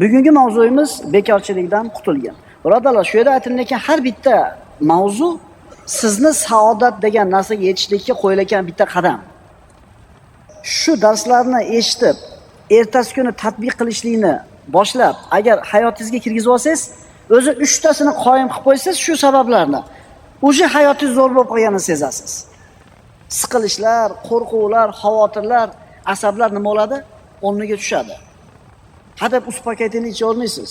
Bugungi mavzuyimiz bekorchilikdan qutulgan. Birodarlar, shu yerda aytilayotgan har bitta mavzu sizni saodat degan narsaga yetishlikka qo'yilgan bitta qadam. Shu darslarni eshitib, ertasi kuni tatbiq qilishlikni boshlab, agar hayotingizga kirgizib olsangiz, o'zi 3 tasini qoyim qilib qo'ysangiz, shu sabablarni o'sha hayotingiz zo'r bo'lib qolganini sezasiz. Siqilishlar, qo'rquvlar, xavotirlar, asablar nima bo'ladi? O'rniga tushadi. Hadeb uspokaytini icha olmaysiz.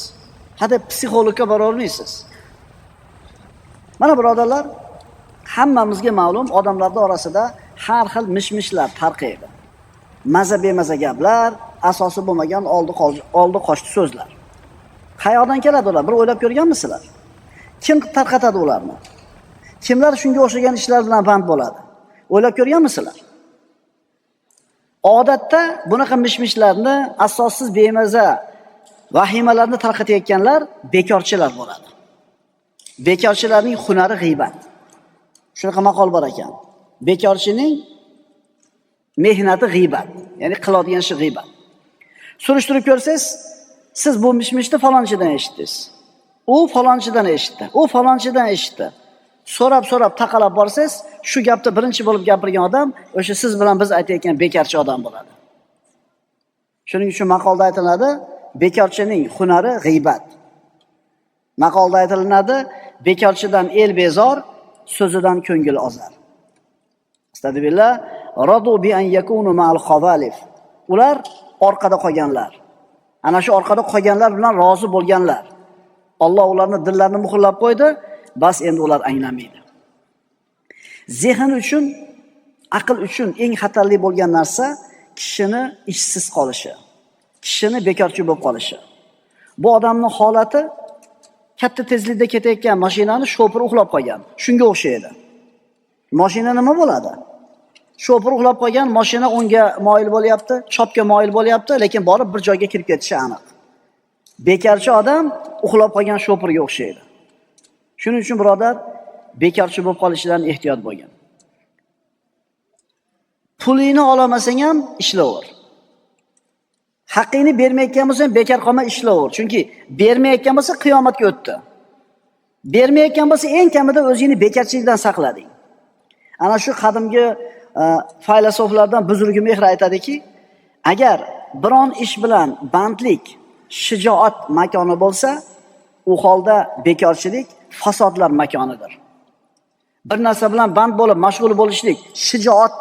Hadeb psixologga bora olmaysiz. Mana birodarlar, hammamizga ma'lum, odamlar orasida har xil mishmishlar tarqaydi. Maza bemaza gaplar, asosi bo'lmagan oldi qochdi so'zlar. Qayoqdan keladi ular? Bir o'ylab ko'rganmisizlar? Kim tarqatadi ularni? Kimlar shunga o'xshagan ishlar bilan band bo'ladi? O'ylab ko'rganmisizlar? Odatda bunaqa mishmishlarni, asossiz bemaza vahimalarni tarqatayotganlar bekorchilar bo'ladi. Bekorchilarning hunari g'iybat. Shunaqa maqol bor ekan. Bekorchining mehnati g'iybat, ya'ni qiladigan ishi g'iybat. Surishtirib ko'rsangiz, siz bu mishmishni falonchidan eshitdingiz. U falonchidan eshitdi. U falonchidan eshitdi. So'rab taqalab borsangiz, shu gapni birinchi bo'lib gapirgan odam o'sha siz bilan biz aytayotgan bekorchi odam bo'ladi. Shuning uchun maqolda aytiladi, bekorchining hunari g'iybat. Maqolda aytilinadi, bekorchidan el bezor, so'zidan ko'ngil ozar. Astagfirullah, radu bi an yakunu ma'al khavalif. Ular orqada qolganlar. Ana shu orqada qolganlar bilan rozi bo'lganlar. Alloh ularni dillarini muhrlab qo'ydi. Bas endi ular anglamaydi. Zehn uchun, aql uchun eng xatarli bo'lgan narsa kishini ishsiz qolishi, kishini bekorchi bo'lib qolishi. Bu odamning holati katta tezlikda ketayotgan mashinani shofir uxlab qolgan. Shunga o'xshaydi. Mashina nima bo'ladi? Shofir uxlab qolgan, mashina o'ngga moyil bo'lyapti, chapga moyil bo'lyapti, lekin borib bir joyga kirib ketishi aniq. Bekorchi odam uxlab qolgan shofirga o'xshaydi. Shuning uchun birodar, bekorchi bo'lib qolishidan ehtiyot bo'lgan. Pulingni olamasang ham ishlaver. Haqqingni bermayotgan bo'lsang bekor qolma, ishlaver. Chunki bermayotgan bo'lsa qiyomatga o'tdi. Bermayotgan bo'lsa eng kamida o'zingni bekorchilikdan saqlading. Ana shu qadimgi faylosoflardan Buzurgi Mehr aytadiki, agar biron ish bilan bandlik, shijoat makoni bo'lsa, u holda bekorchilik fasodlar makonidir. Bir narsa bilan band bo'lib mashg'ul bo'lishlik, shijoat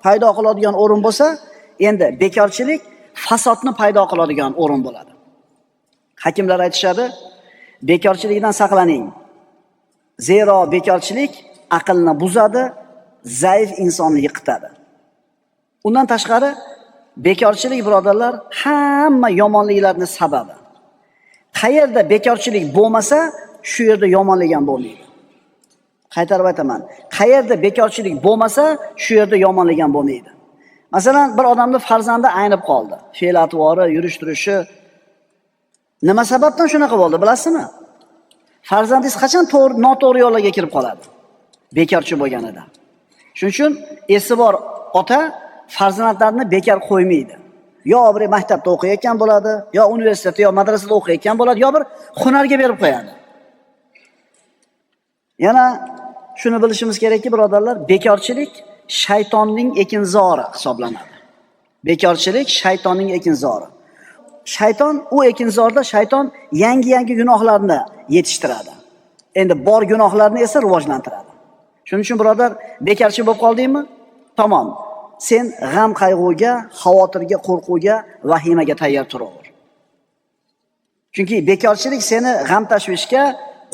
paydo qiladigan o'rin bo'lsa, endi bekorchilik fasodni paydo qiladigan o'rin bo'ladi. Hakimlar aytishadi, bekorchilikdan saqlaning. Zero bekorchilik aqlni buzadi, zaif insonni yiqitadi. Undan tashqari, bekorchilik birodarlar hamma yomonliklarning sababi. Qayerda bekorchilik bo'lmasa, shu yerda yomonlik ham bo'lmaydi. Qaytarib aytaman. Qayerda bekorchilik bo'lmasa, shu yerda yomonlik ham bo'lmaydi. Masalan, bir odamning farzandi aynib qoldi. Fe'l-atvori, yurish-turishi nima sababdan shunaqa bo'ldi, bilasizmi? Farzandingiz qachon noto'g'ri yo'llarga kirib qoladi? Bekorchi bo'lganida. Shuning uchun esi bor ota farzandlarini bekor qo'ymaydi. Yo bir maktabda o'qiyotgan bo'ladi, yo universitetda, yo madrasada o'qiyotgan bo'ladi, yo bir hunarga berib qo'yadi. Yana shuni bilishimiz kerakki, birodarlar, bekorchilik shaytonning ekinzori hisoblanadi. Bekorchilik shaytonning ekinzori. Shayton u ekinzorda shayton yangi gunohlarni yetishtiradi. Endi bor gunohlarni esa rivojlantiradi. Shuning uchun birodar, bekorchi bo'lib qoldingmi? Tamom. Sen g'am qayg'uga, xavotirga, qo'rquvga, vahimaga tayyor turaver. Chunki bekorchilik seni g'am tashvishga,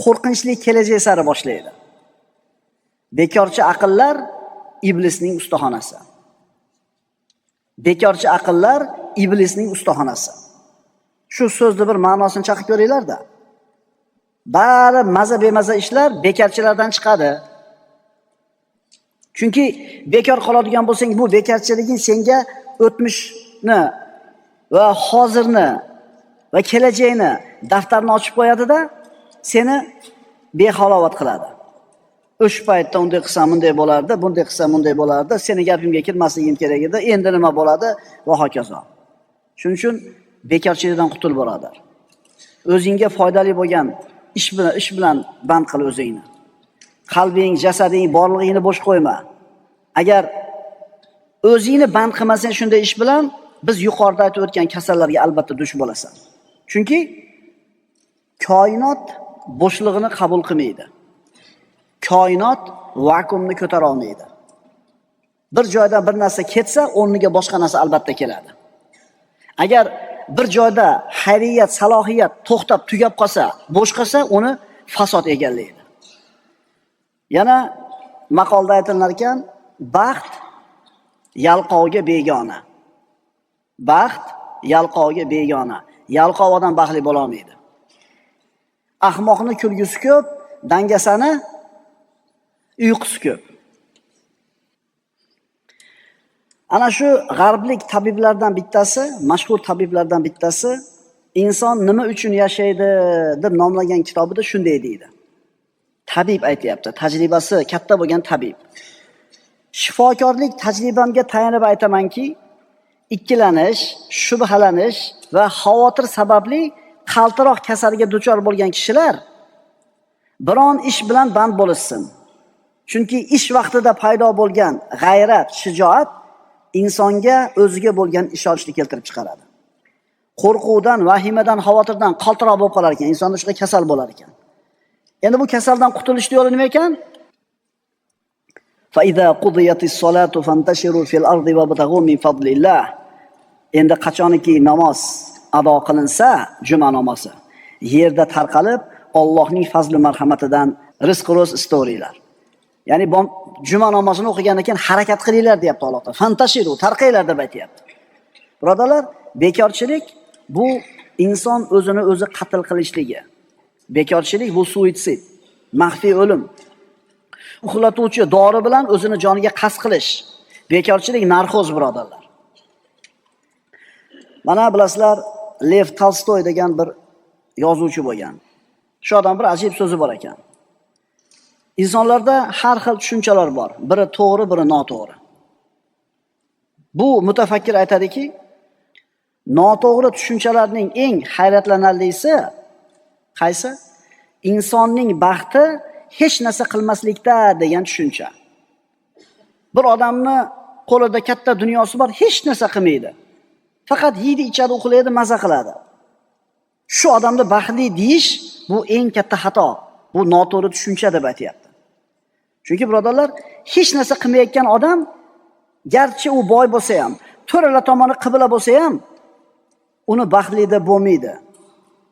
qo'rqinchli kelajak sari boshlaydi. Bekorchi aqllar iblisning ustaxonasi. Bekorchi aqllar iblisning ustaxonasi. Shu so'zni bir ma'nosini chaqib ko'ringlar-da. Bari maza bemaza ishlar bekorchilardan chiqadi. Chunki bekor qoladigan bo'lsang, bu bekorchiliging senga o'tmishni va hozirni va kelajakni daftarni ochib qo'yadi-da, seni behalovat qiladi. O'sha paytda unday qilsam bunday bo'lardi, bunday qilsam bunday bo'lardi, seni gapimga kirmasligim kerak edi, endi nima bo'ladi va hokazo. Shuning uchun bekorchilikdan qutul birodar. O'zingga foydali bo'lgan ish bilan band qil o'zingni. Qalbing, jasading, borlig'ingni bo'sh qo'yma. Agar o'zingni band qilmasang shunday ish bilan, biz yuqorida aytib o'tgan kasallarga albatta duch bo'lasan. Chunki koinot bo'shlig'ini qabul qilmaydi. Koinot vakuumni ko'tara olmaydi. Bir joydan bir narsa ketsa, o'rniga boshqa narsa albatta keladi. Agar bir joyda xayriyat, salohiyat to'xtab tugab qolsa, bo'sh qolsa, uni fasod egallaydi. Yana maqolda aytilar ekan, baxt yalqovga begona. Baxt yalqovga begona. Yalqov odam baxtli bo'la olmaydi. Ahmoqni kulgusi ko'p, dangasani uyqusi ko'p. Ana shu g'arblik tabiblardan bittasi, mashhur tabiblardan bittasi inson nima uchun yashaydi deb nomlagan kitobida shunday deydi. Tabib aytayapti, tajribasi katta bo'lgan tabib. Shifokorlik tajribamga tayanib aytamanki, ikkilanish, shubhalanish va xavotir sababli qaltiroq kasalga duchor bo'lgan kishilar biron ish bilan band bo'lishsin. Chunki ish vaqtida paydo bo'lgan g'ayrat, shijoat insonga o'ziga bo'lgan ishonchni keltirib chiqaradi. Qo'rquvdan, vahimadan, xavotirdan qaltiroq bo'lib qolar ekan, insonda shunaqa kasal bo'lar ekan. Endi bu kasaldan qutulish yo'li nima ekan? Fa idza qudiyatis solatu fantashiru fil ardi wabtaghu min fadlillah. Endi qachoniki namoz ado qilinsa, juma namozi, yerda tarqalib Allohning fazli marhamatidan rizq ro'z istoringlar. Ya'ni juma namozini o'qigandan keyin harakat qilinglar deyapti Alloh taolo. Fantashiru, tarqanglar deb aytayapti. Birodarlar, bekorchilik bu inson o'zini o'zi qatl qilishligi. Bekorchilik bu suitsid, maxfiy o'lim. Uxlatuvchi dori bilan o'zini joniga qasd qilish. Bekorchilik narkoz, birodarlar. Mana bilasizlar, Lev Tolstoy degan bir yozuvchi bo'lgan. Shu odam bir ajib so'zi bor ekan. İnsonlarda har xil tushunchalar bor. Biri to'g'ri, biri noto'g'ri. Bu mutafakkir aytadiki, noto'g'ri tushunchalarning eng hayratlanarlisi qaysi? Insonning baxti hech narsa qilmaslikda degan tushuncha. Bir odamni qo'lida katta dunyosi bor, hech narsa qilmaydi. Faqat yeydi, ichadi, uxlaydi, maza qiladi. Shu odamni baxtli deyish bu eng katta xato. Bu noto'g'ri tushuncha deb aytayapti. Chunki birodarlar, hech narsa qilmayotgan odam, garchi u boy bo'lsa ham, to'rala tomoni qibla bo'lsa ham, uni baxtli deb bo'lmaydi.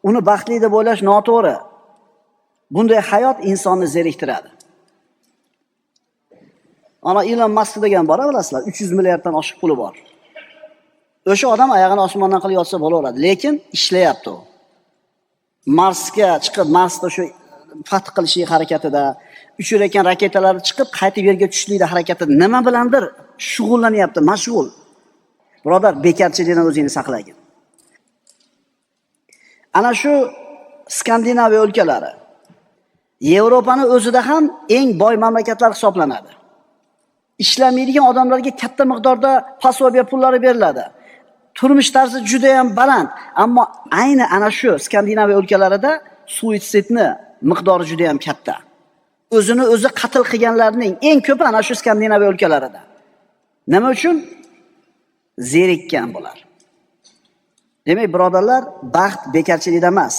Uni baxtli deb o'ylash noto'g'ri. Bunday hayot insonni zeriktiradi. Ana Elon Musk degan bor, bilasizlar, 300 milliarddan oshiq puli bor. O'sha odam oyog'ini osmondan qilib yotsa bo'laveradi, lekin ishlayapti u. Marsga chiqib, Marsda shu fath qilishlik harakatida, uchirayotgan raketalarni chiqib, qaytib yerga tushishlikda harakatida nima bilandir shug'ullanyapti, mashg'ul. Birodar, bekorchilikdan o'zingizni saqlagin. Ana shu Skandinaviya o'lkalari Yevropani o'zida ham eng boy mamlakatlar hisoblanadi. Ishlamaydigan odamlarga katta miqdorda pasobiya pullari beriladi. Turmush tarzi juda ham baland, ammo ayni ana shu Skandinaviya o'lkalarida suitsidni miqdori juda ham katta. O'zini o'zi qatl qilganlarning eng ko'pi ana shu Skandinaviya o'lkalarida. Nima uchun? Zerikkan bular. Demak, birodarlar, baxt bekorchilikda emas.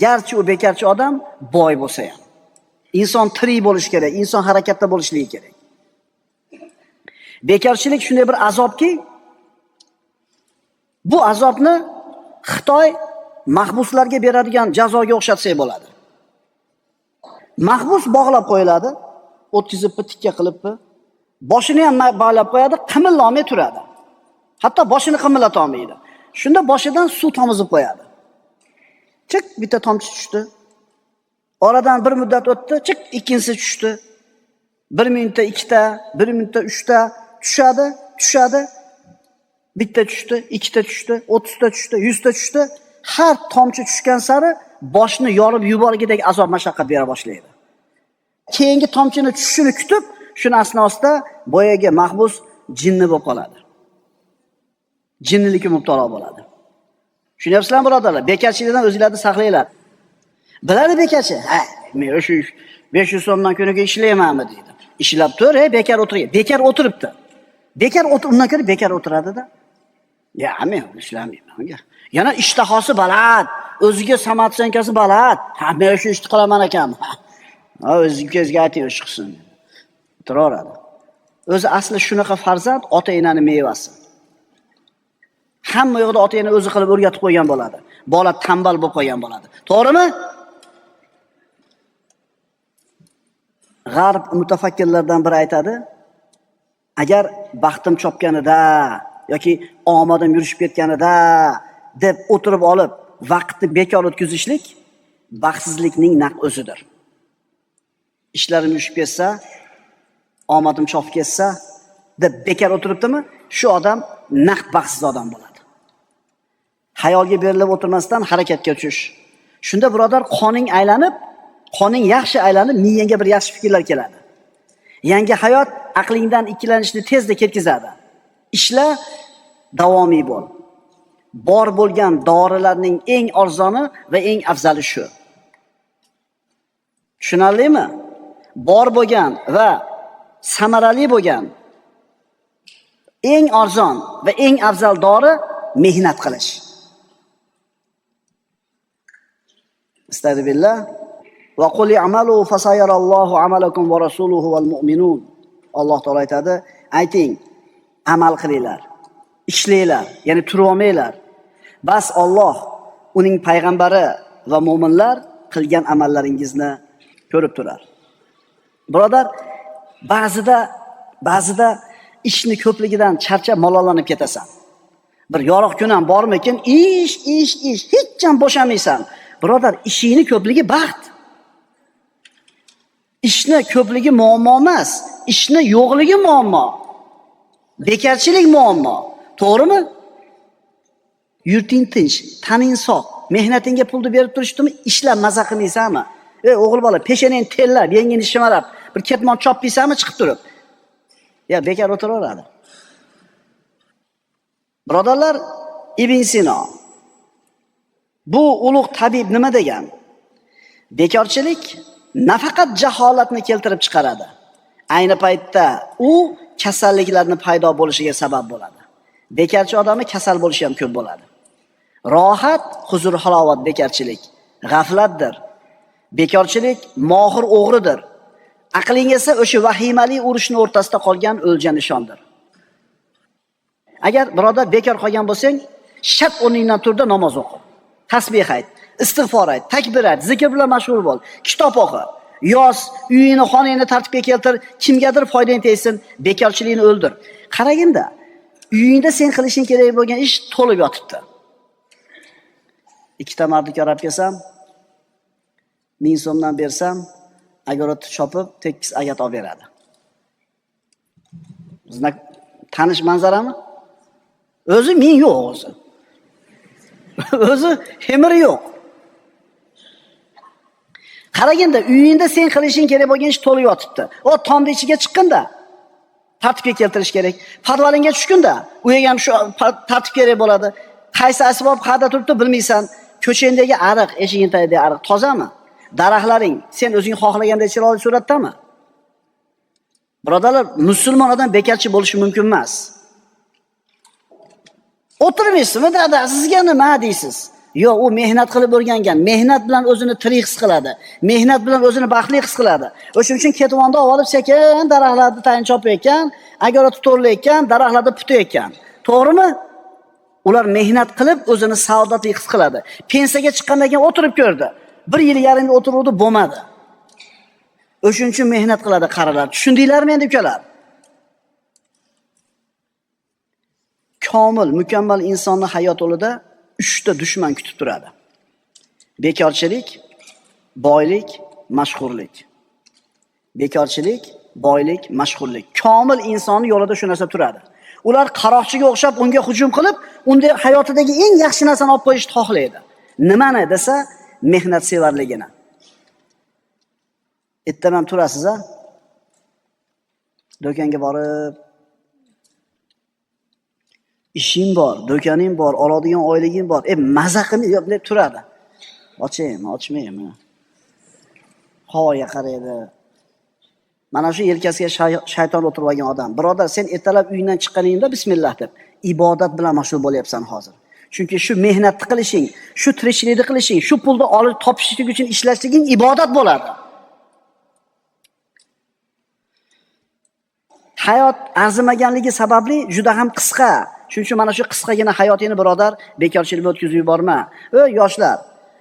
Garchi u bekorchi odam boy bo'lsa ham. Inson tirik bo'lish kerak, inson harakatda bo'lishligi kerak. Bekorchilik shunday bir azobki, bu azobni Xitoy mahbuslarga beradigan jazoga o'xshatsak bo'ladi. Mahbus bog'lab qo'yiladi, o'tkizib tikka qilib, boshini ham bog'lab qo'yadi, qimillolmay turadi. Hatto boshini qimillata olmaydi. Shunda boshidan suv tomizib qo'yadi. Chiq, bitta tomchi tushdi. Oradan bir muddat o'tdi, chiq, ikkinchisi tushdi. 1 minutda 2 ta, 1 minutda 3 ta tushadi. Bitta tushdi, 2 ta tushdi, 30 ta tushdi, 100 ta tushdi. Har tomchi tushgan sari boshni yorib yuborgidek azob mashaqqat bera boshlaydi. Keyingi tomchini tushishini kutib, shuni asnosida boyaga mahbus jinni bo'lib qoladi. Jinnilikka mubtalo bo'ladi. Tushunyapsizlarmi birodarlar? Bekarchilikdan o'zinglarni saqlanglar. Biladi bekarchi. Ha, men o'sha 500 so'mdan kuniga ishlaymanmi deydi. Ishlab tur, bekar o'tirgan. Bekar o'tiribdi. Undan ko'ra bekar o'tiradi-da. Ya, men ishlamayman. Yana ishtahosi baland, o'ziga samatsenkasi baland. Ha, men o'sha ishni qilaman ekan. Ha, o'zingizga ayting, ish qilsin. O'tiraveradi. O'zi asli shunaqa farzand ota-onaning mevasi. Hamma yo'qda ota-ona o'zi qilib o'rgatib qo'ygan bo'ladi. Bola tambal bo'lib qolgan bo'ladi. To'g'rimi? G'arb mutafakkirlardan biri aytadi, agar baxtim chopganida yoki omadim yurishib ketganida deb o'tirib olib vaqtni bekor o'tkazishlik baxtsizlikning naq o'zidir. Ishlarim yurishib ketsa, omadim chopib ketsa deb bekor o'tiribdimi, shu odam naq baxtsiz odam bo'ladi. Hayolga berilib o'tirmasdan harakatga tushish. Shunda birodar qoning yaxshi aylanib, miyangga bir yaxshi fikrlar keladi. Yangi hayot aqlingdan ikkilanishni tezda ketkazadi. Ishla, davomiy bo'l. Bor bo'lgan dorilarning eng arzoni va eng afzali shu. Tushunarlimi? Bor bo'lgan va samarali bo'lgan eng arzon va eng afzal dori mehnat qilish. Astagfirullah. Va qul i'malu fasayarallohu amalakum va rasuluhu val mu'minun. Alloh taolo aytadi, ayting, amal qilinglar, ishlanglar, ya'ni turib olmanglar. Bas Alloh, uning payg'ambari va mu'minlar qilgan amallaringizni ko'rib turar. Birodar, ba'zida ishni ko'pligidan charchab malollanib ketasan. Bir yorug' kun ham bormikin, ish, hech ham bo'shamaysan. Birodar, ishingni ko'pligi baxt. Ishni ko'pligi muammo emas, ishni yo'qligi muammo. Bekarchilik muammo. To'g'rimi? Yurting tinch, taning sog', mehnatingga pulni berib turishdimi, ishlab maza qilmaysanmi? O'g'il bola, peshanang tellab, yengini shimarab, bir ketmon chopmaysanmi chiqib turib? Ya, bekor o'tiraveradi. Birodarlar, Ibn Sino bu ulug' tabib nima degan? Bekorchilik nafaqat jaholatni keltirib chiqaradi. Ayni paytda u kasalliklarning paydo bo'lishiga sabab bo'ladi. Bekarchi odamni kasal bo'lishi ham ko'p bo'ladi. Rohat, huzur, halovat bekarchilik, g'aflatdir. Bekorchilik mohir o'g'ridir. Aqling esa o'sha vahimali urushning o'rtasida qolgan o'lja nishondir. Agar birodar bekor qolgan bo'lsang, shart o'rningdan turda namoz o'qi. Tasbih ayt, istig'for ayt, takbir ayt, zikr bilan mashg'ul bo'l, kitob o'qi. Yoz, uyingni, xonangni tartibga keltir, kimgadir foydang tegsin, bekorchilikni o'ldir. Qaraginda, uyingda sen qilishing kerak bo'lgan ish to'lib yotibdi. Ikkita mardikor olib kelsam, 1000 so'mdan bersam, agarot chopib, tekis agat olib beradi. Bizning tanish manzarami? O'zi men yo'q o'zi. O'zi hemiri yo'q. Qaraganda, uyingda sen qilishing kerak bo'lgan ish to'lib yotibdi. O tomni ichiga chiqqanda tartibga keltirish kerak. Parvalingga tushganda, u ham shu tartib kerak bo'ladi. Qaysi asbob qayerda turibdi bilmaysan. Ko'changdagi ariq, eshiging tagidagi ariq tozami? Daraxtlaring sen o'zing xohlagandek chiroyli suratdami? Birodarlar, musulmon odam bekarchi bo'lishi mumkin emas. O'tirmaysizmi, dada, sizga nima deysiz? Yo'q, u mehnat qilib o'rgangan. Mehnat bilan o'zini tirik his qiladi. Mehnat bilan o'zini baxtli his qiladi. O'shuning uchun ketvonda olib sekin daraxtlarni tayin chopayotgan, agar to'rlayotgan, daraxtlarni putayotgan. To'g'rimi? Ular mehnat qilib o'zini saodatli his qiladi. Pensiyaga chiqqandan keyin o'tirib ko'rdi. 1 yil yarimda o'tiruvdi, bo'lmadi. O'shuning uchun mehnat qiladi qarilar. Tushundinglarmi endi ukalar? Komil, mukammal insonni hayot yo'lida 3 ta dushman kutib turadi. Bekorchilik, boylik, mashhurlik. Bekorchilik, boylik, mashhurlik. Komil insonni yo'lida shu narsa turadi. Ular qaroqchiga o'xshab unga hujum qilib, unda hayotidagi eng yaxshi narsani olib qo'yishni xohlaydi. Nimani desa, mehnat sevarligini. Ertaman turasiz a? Do'konga borib ishing bor, do'koning bor, oladigan oyliging bor. Maza qilib deb turadi. Ochaymi, ochmaymi? Havoga qaraydi. Mana shu yelkasiga shayton o'tirib olgan odam. Birodar, sen ertalab uyingdan chiqqaningda bismillah deb ibodat bilan mashg'ul bo'lyapsan hozir. Chunki shu mehnatni qilishing, shu tirikchilikni qilishing, shu pulni olib topishlik uchun ishlashliging ibodat bo'ladi. Hayot arzimaganligi sababli juda ham qisqa. Shuning uchun mana shu qisqagina hayotingni birodar bekorchilikka o'tkazib yuborma. Yoshlar,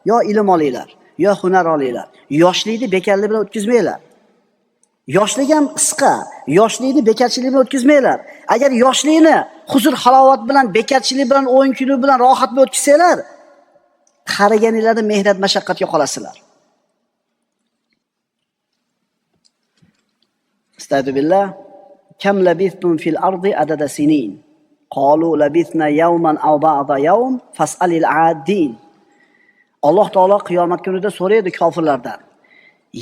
yo ilm olinglar, yo hunar olinglar. Yoshlikni bekorlik bilan o'tkazmanglar. Yoshlik ham qisqa. Yoshlikni bekorchilik bilan o'tkazmanglar. Agar yoshlikni huzur halovat bilan, bekorchilik bilan, o'yin kuli bilan rohat bilan o'tkazsanglar, qariganinglarda mehnat mashaqqatga qolasizlar. Astagfirullah. Kam labithtum fil ardi adada sinin. Qalu labithna yawman aw ba'da yawm fas'alil 'adin. Alloh taolo qiyomat kunida so'raydi kofirlardan.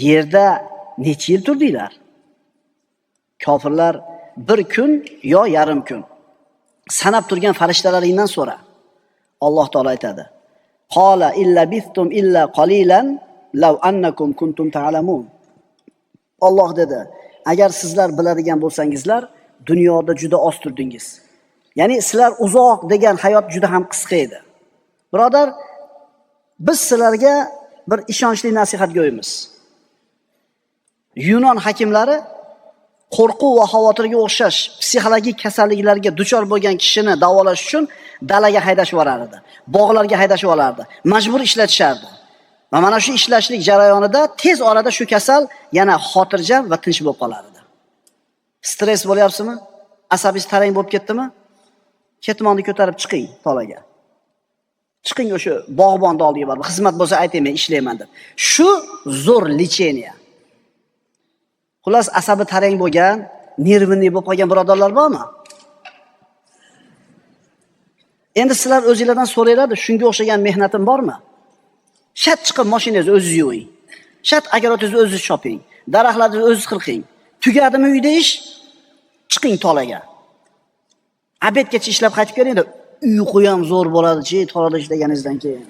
Yerda necha yil turdinglar? Kofirlar bir kun yo yarim kun. Sanab turgan farishtalaringdan so'ra. Alloh taolo aytadi. Qala illa bithtum illa qalilan law annakum kuntum ta'lamun. Alloh dedi, agar sizlar biladigan bo'lsangizlar, dunyoda juda oz turdingiz. Ya'ni sizlar uzoq degan hayot juda ham qisqa edi. Birodar, biz sizlarga bir ishonchli nasihat go'yimiz. Yunon hakimlari qo'rquv va xavotirga o'xshash psixologik kasalliklarga duchor bo'lgan kishini davolash uchun dalaga haydashib yuborardi, bog'larga haydashib yuborardi, majbur ishlatishardi. Va mana shu ishlashlik jarayonida tez orada shu kasal yana xotirjam va tinch bo'lib qolardi. Stress bo'lyapsizmi? Asabingiz tarang bo'lib ketdimi? Ketmonni ko'tarib chiqing tolaga. Chiqing o'sha bog'bonni oldiga borib, xizmat bo'lsa ayting, men ishlayman deb. Shu zo'r lecheniya. Xullas, asabi tarang bo'lgan, nervini bo'lib qolgan birodarlar bormi? Endi sizlar o'zingizlardan so'raylar, shunga o'xshagan mehnatim bormi? Shat chiqib mashinangizni o'zingiz yuving. Shat agarotingizni o'zingiz choping. Daraxtlarni o'zingiz qirqing. Tugadimi uyda ish? Chiqing tolaga. Abedgacha ishlab qaytib keling-da, uyqu ham zo'r bo'ladi-chi, tolada ishlaganingizdan keyin.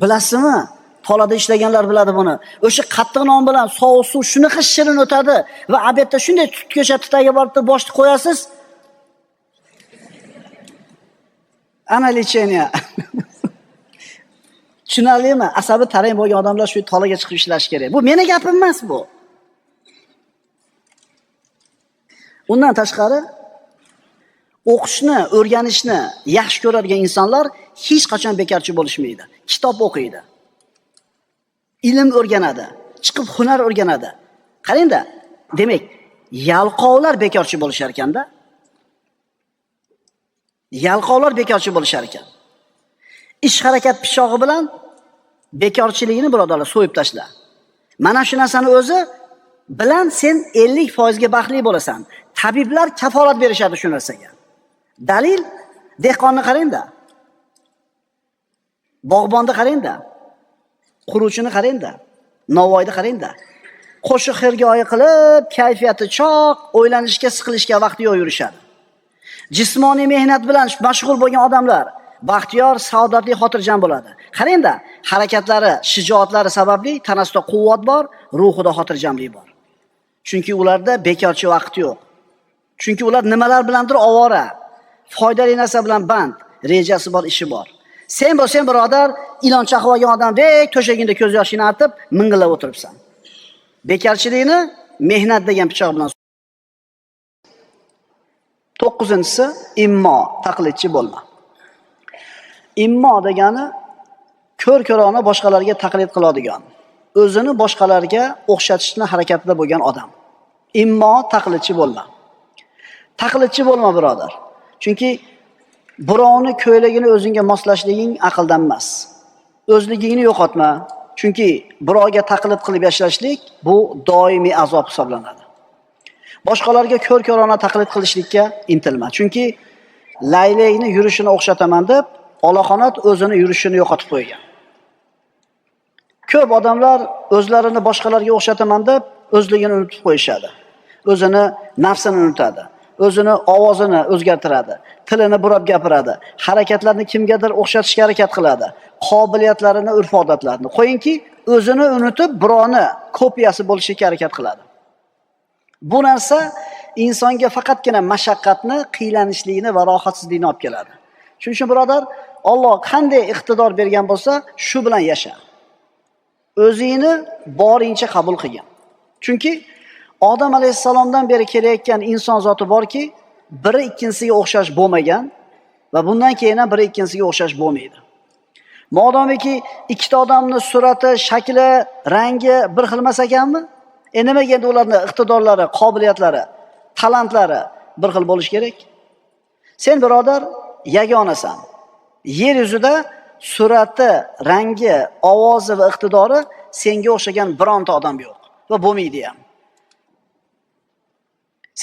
Bilasizmi? Tolada ishlaganlar biladi buni. O'sha qattiq non bilan sovuq suv shunaqa shirin o'tadi va abedda shunday tutgacha tutaga borib boshni qo'yasiz. Ana lecheniya. Tushunarlimi? Asabi tarang bo'lgan odamlar shu tolaga chiqib ishlash kerak. Bu meni gapim emas bu. Undan tashqari o'qishni, o'rganishni yaxshi ko'radigan insonlar hech qachon bekorchi bo'lishmaydi. Kitob o'qiydi. Ilm o'rganadi, chiqib hunar o'rganadi. Qarangda, demak, yalqovlar bekorchi bo'lishar ekanda. Yalqovlar bekorchi bo'lishar ekan. Ish harakat pichog'i bilan bekorchiligini birodarlar so'yib tashla. Mana shu narsani o'zi bilan sen 50% ga baxtli bo'lasan. Tabiblar kafolat berishadi shu narsaga. Dalil, dehqonni qarangda. Bog'bonni qarangda. Quruvchini qarangda. Navoiyni qarangda. Qo'shiq xirgoyi qilib, kayfiyati choq, o'ylanishga, siqilishga vaqti yo'q yurishadi. Jismoniy mehnat bilan mashg'ul bo'lgan odamlar baxtiyor, saodatli, xotirjam bo'ladi. Qarangda, harakatlari, shijoatlari sababli tanasida quvvat bor, ruhida xotirjamlik bor. Chunki ularda bekorchi vaqt yo'q. Chunki ular nimalar bilandir ovora, foydali narsa bilan band, rejasi bor, ishi bor. Sen bo'lsang birodar, ilon chaqib olgan odamdek to'shagingda ko'z yoshingni artib, ming'illab o'tiribsan. Bekorchilikni mehnat degan pichoq bilan. 9-inchisi immo, taqlidchi bo'lma. Immo degani ko'r-ko'rona boshqalarga taqlid qiladigan, o'zini boshqalarga o'xshatishni harakatida bo'lgan odam. Immo, taqlidchi bo'lma. Taqlidchi bo'lma birodar. Chunki birovni ko'ylagini o'zingga moslashliging aqldan emas. O'zligingni yo'qotma. Chunki birovga taqlid qilib yashashlik bu doimiy azob hisoblanadi. Boshqalarga ko'r-ko'rona taqlid qilishlikka intilma. Chunki laylakni yurishini o'xshataman deb Allohonat o'zini yurishini yo'qotib qo'ygan. Ko'p odamlar o'zlarini boshqalarga o'xshataman deb o'zligini unutib qo'yishadi. O'zini nafsini unutadi. o'zini ovozini o'zgartiradi, tilini burab gapiradi, harakatlarni kimgadir o'xshatishga harakat qiladi, qobiliyatlarini, urf-odatlarini. Qo'yingki, o'zini unutib, birovni kopiyasi bo'lishga harakat qiladi. Bu narsa insonga faqatgina mashaqqatni, qiylanishlikni va rohatsizlikni olib keladi. Shuning uchun birodar, Alloh qanday iqtidor bergan bo'lsa, shu bilan yasha. O'zingni borincha qabul qilgan. Chunki Odam alayhissalomdan beri kelayotgan inson zoti borki, biri ikkinchisiga o'xshash bo'lmagan va bundan keyin ham biri ikkinchisiga o'xshash bo'lmaydi. Modomiki ikkita odamning surati, shakli, rangi bir xil emas ekanmi? Nimaga endi ularning iqtidorlari, qobiliyatlari, talantlari bir xil bo'lish kerak? Sen birodar yagonasan. Yer yuzida surati, rangi, ovozi va iqtidori senga o'xshagan bironta odam yo'q va bo'lmaydi ham.